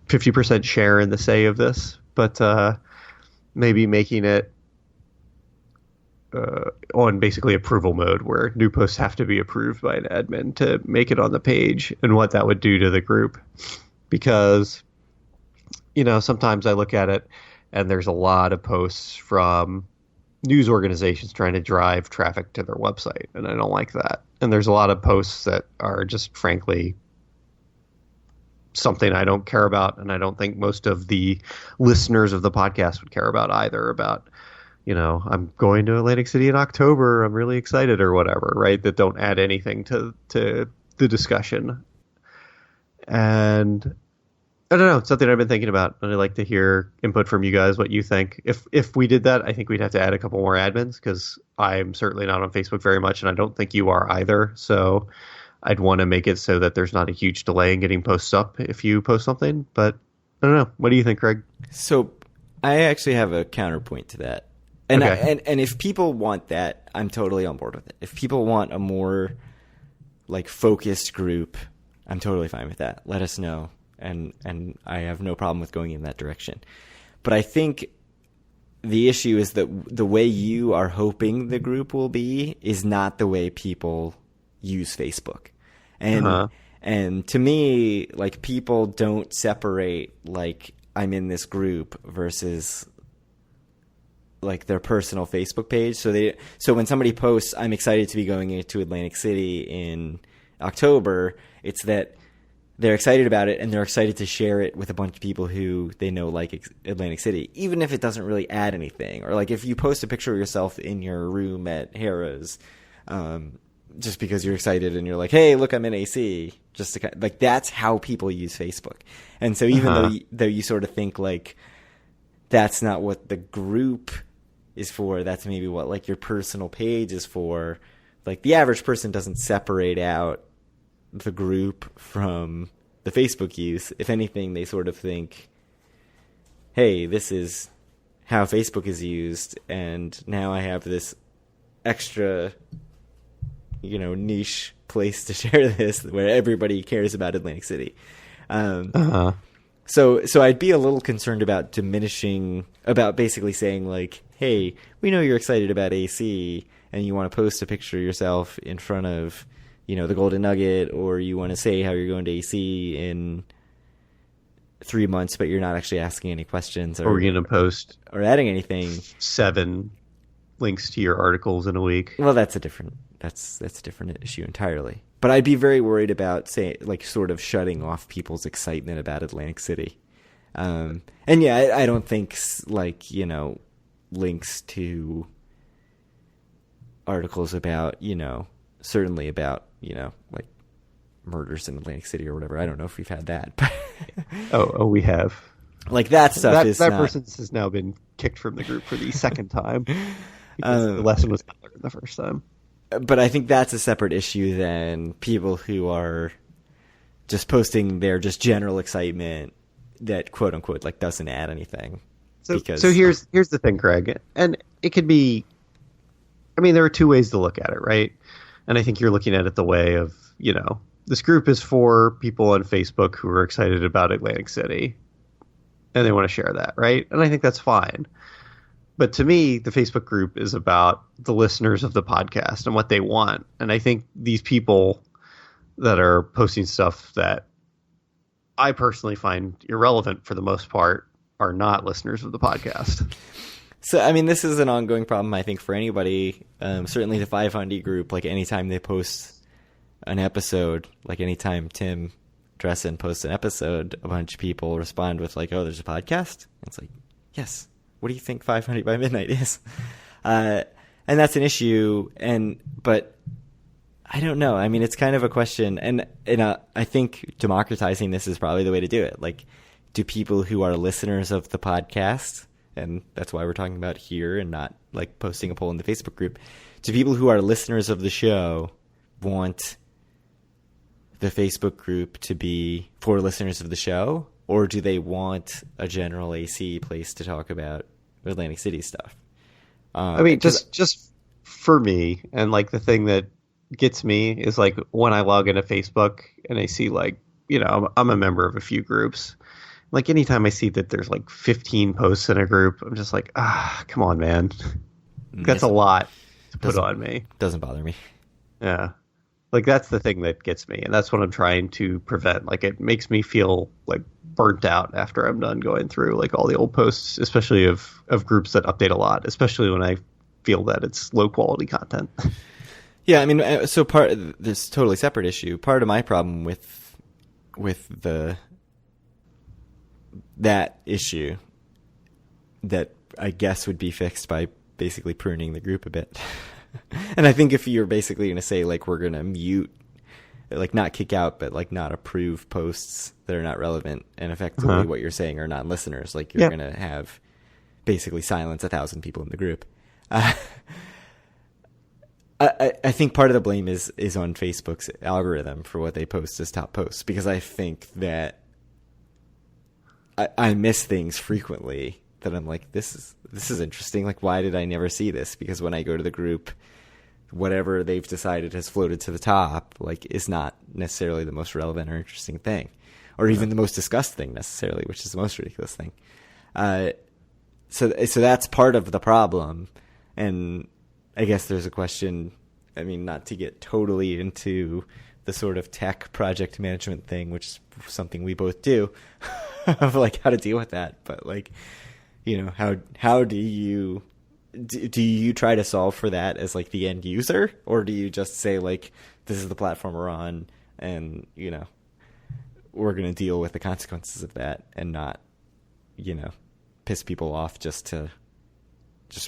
50% share in the say of this, but maybe making it on basically approval mode, where new posts have to be approved by an admin to make it on the page, and what that would do to the group. Because, sometimes I look at it and there's a lot of posts from news organizations trying to drive traffic to their website, and I don't like that. And there's a lot of posts that are just frankly something I don't care about, and I don't think most of the listeners of the podcast would care about either, about, I'm going to Atlantic City in October, I'm really excited, or whatever, right? That don't add anything to the discussion. And I don't know, it's something I've been thinking about, and I'd like to hear input from you guys, what you think. If we did that, I think we'd have to add a couple more admins, because I'm certainly not on Facebook very much, and I don't think you are either. So I'd want to make it so that there's not a huge delay in getting posts up if you post something. But I don't know. What do you think, Craig? So I actually have a counterpoint to that. And Okay. and if people want that, I'm totally on board with it. If people want a more focused group, I'm totally fine with that. Let us know. And I have no problem with going in that direction. But I think the issue is that the way you are hoping the group will be is not the way people use Facebook. And and to me, people don't separate I'm in this group versus their personal Facebook page. So when somebody posts, I'm excited to be going into Atlantic City in October, it's that they're excited about it, and they're excited to share it with a bunch of people who they know like Atlantic City, even if it doesn't really add anything. Or if you post a picture of yourself in your room at Harrah's, just because you're excited and you're like, hey, look, I'm in AC. Just to that's how people use Facebook. And so even though you sort of think that's not what the group is for, that's maybe what your personal page is for. The average person doesn't separate out the group from the Facebook use. If anything, they sort of think, hey, this is how Facebook is used, and now I have this extra, niche place to share this where everybody cares about Atlantic City. So I'd be a little concerned about about basically saying hey, we know you're excited about AC and you want to post a picture of yourself in front of, the Golden Nugget, or you want to say how you're going to AC in 3 months, but you're not actually asking any questions or going to post or adding anything. 7 links to your articles in a week. Well, that's a different issue entirely. But I'd be very worried about sort of shutting off people's excitement about Atlantic City. And yeah, I don't think links to articles about, certainly about, murders in Atlantic City or whatever. I don't know if we've had that. Oh, we have. That stuff is that not... person has now been kicked from the group for the second time because the lesson was not learned the first time. But I think that's a separate issue than people who are just posting their just general excitement that quote unquote doesn't add anything. So here's the thing, Craig, and it could be. I mean, there are 2 ways to look at it, right? And I think you're looking at it the way of, this group is for people on Facebook who are excited about Atlantic City, and they want to share that, right? And I think that's fine. But to me, the Facebook group is about the listeners of the podcast and what they want. And I think these people that are posting stuff that I personally find irrelevant for the most part are not listeners of the podcast. So, I mean, this is an ongoing problem, I think, for anybody. Certainly the 500 group, anytime they post an episode, anytime Tim Dressen posts an episode, a bunch of people respond with oh, there's a podcast? And it's yes. What do you think 500 by Midnight is? And that's an issue. But I don't know. I mean, it's kind of a question. And I think democratizing this is probably the way to do it. Do people who are listeners of the podcast, and that's why we're talking about here and not posting a poll in the Facebook group, do people who are listeners of the show want the Facebook group to be for listeners of the show, or do they want a general AC place to talk about Atlantic City stuff? I mean, just for me, and like the thing that gets me is like when I log into Facebook and I see like, you know, I'm a member of a few groups. Like anytime I see that there's like 15 posts in a group, I'm just like, come on, man. That's a lot to put on me. Doesn't bother me. Yeah. Like that's the thing that gets me, and that's what I'm trying to prevent. Like it makes me feel like burnt out after I'm done going through like all the old posts, especially of groups that update a lot, especially when I feel that it's low quality content. Yeah, I mean, so this totally separate issue. Part of my problem with that issue that I guess would be fixed by basically pruning the group a bit. And I think if you're basically going to say, like, we're going to mute, like, not kick out, but, like, not approve posts that are not relevant, and effectively what you're saying are non-listeners, like, you're going to have basically silence 1,000 people in the group. I think part of the blame is on Facebook's algorithm for what they post as top posts, because I think that I miss things frequently that I'm like, this is interesting. Like, why did I never see this? Because when I go to the group, whatever they've decided has floated to the top, like, is not necessarily the most relevant or interesting thing, or even the most discussed thing necessarily, which is the most ridiculous thing. So that's part of the problem. And I guess there's a question, I mean, not to get totally into the sort of tech project management thing, which is something we both do, of like how to deal with that. But like, you know, how do you try to solve for that as like the end user, or do you just say like, this is the platform we're on, and you know, we're going to deal with the consequences of that and not, you know, piss people off just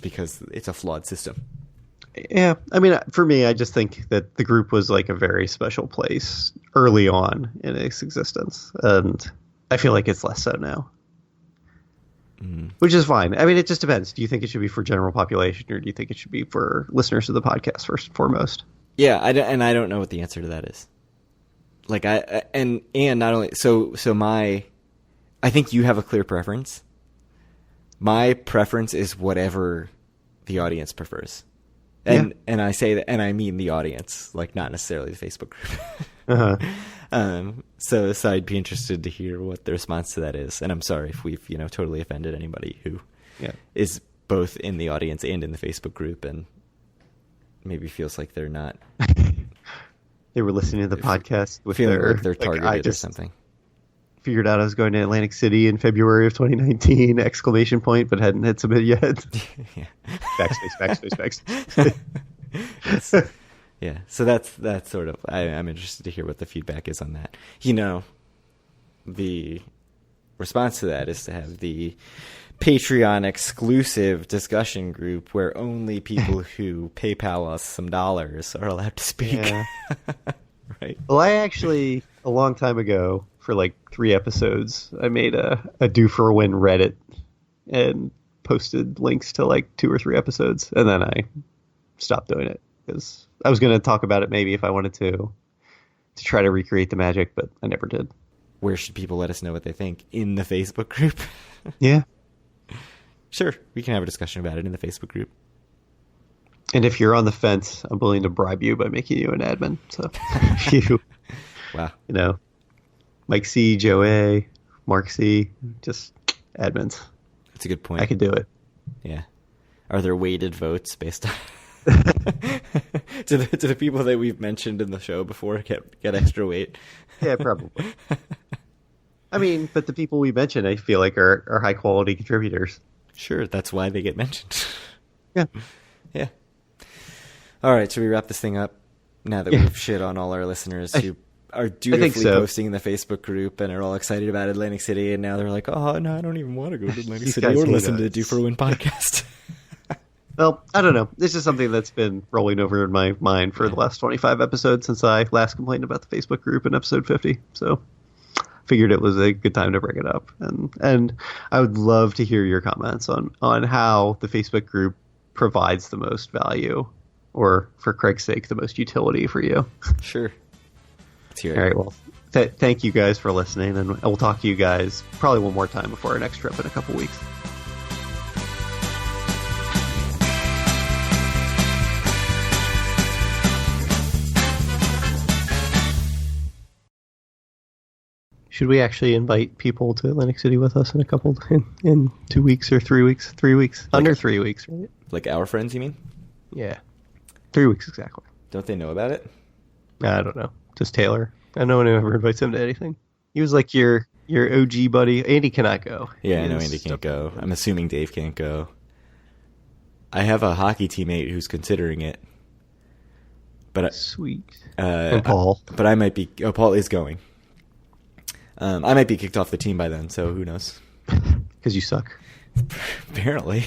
because it's a flawed system? Yeah, I mean, for me, I just think that the group was like a very special place early on in its existence, and I feel like it's less so now. Which is fine. I mean, it just depends. Do you think it should be for general population, or do you think it should be for listeners of the podcast first and foremost? Yeah, I don't know what the answer to that is. Like, and not only I think you have a clear preference. My preference is whatever the audience prefers. And I say that, and I mean the audience, like not necessarily the Facebook group. So I'd be interested to hear what the response to that is. And I'm sorry if we've, you know, totally offended anybody who is both in the audience and in the Facebook group and maybe feels like they're not. They were listening to the podcast with feeling like they're targeted or something. Figured out I was going to Atlantic City in February of 2019, ! But hadn't hit submit yet. Yeah. Backspace. Yes. Yeah. So that's sort of, I'm interested to hear what the feedback is on that. You know, the response to that is to have the Patreon exclusive discussion group where only people who PayPal us some dollars are allowed to speak. Yeah. Right. Well, I actually, a long time ago, for like 3 episodes, I made a Do for a Win Reddit and posted links to like 2 or 3 episodes, and then I stopped doing it because I was going to talk about it maybe if I wanted to try to recreate the magic, but I never did. Where should people let us know what they think? In the Facebook group? Yeah. Sure, we can have a discussion about it in the Facebook group. And if you're on the fence, I'm willing to bribe you by making you an admin. So if you, wow, you know, Mike C, Joe A, Mark C, just admins. That's a good point. I could do it. Yeah. Are there weighted votes based on do the people that we've mentioned in the show before get extra weight? Yeah, probably. I mean, but the people we mentioned, I feel like are high quality contributors. Sure, that's why they get mentioned. Yeah. Yeah. All right, should we wrap this thing up now that we've shit on all our listeners who are dutifully posting in the Facebook group and are all excited about Atlantic City, and now they're like, oh, no, I don't even want to go to Atlantic City or listen to the Do for a Win podcast. Well, I don't know. This is something that's been rolling over in my mind for the last 25 episodes since I last complained about the Facebook group in episode 50. So figured it was a good time to bring it up. And I would love to hear your comments on how the Facebook group provides the most value, or for Craig's sake, the most utility for you. Sure. Let's hear it. All right, well, thank you guys for listening, and we'll talk to you guys probably one more time before our next trip in a couple weeks. Should we actually invite people to Atlantic City with us in 2 weeks or 3 weeks? 3 weeks. Under 3 weeks, right? Like our friends, you mean? Yeah. 3 weeks exactly. Don't they know about it? I don't know. Just Taylor. No one ever invites him to anything. He was like your OG buddy. Andy cannot go. Yeah, I know Andy can't go. I'm assuming Dave can't go. I have a hockey teammate who's considering it. But Sweet. And Paul. But I might be... Oh, Paul is going. I might be kicked off the team by then, so who knows? Because you suck. Apparently.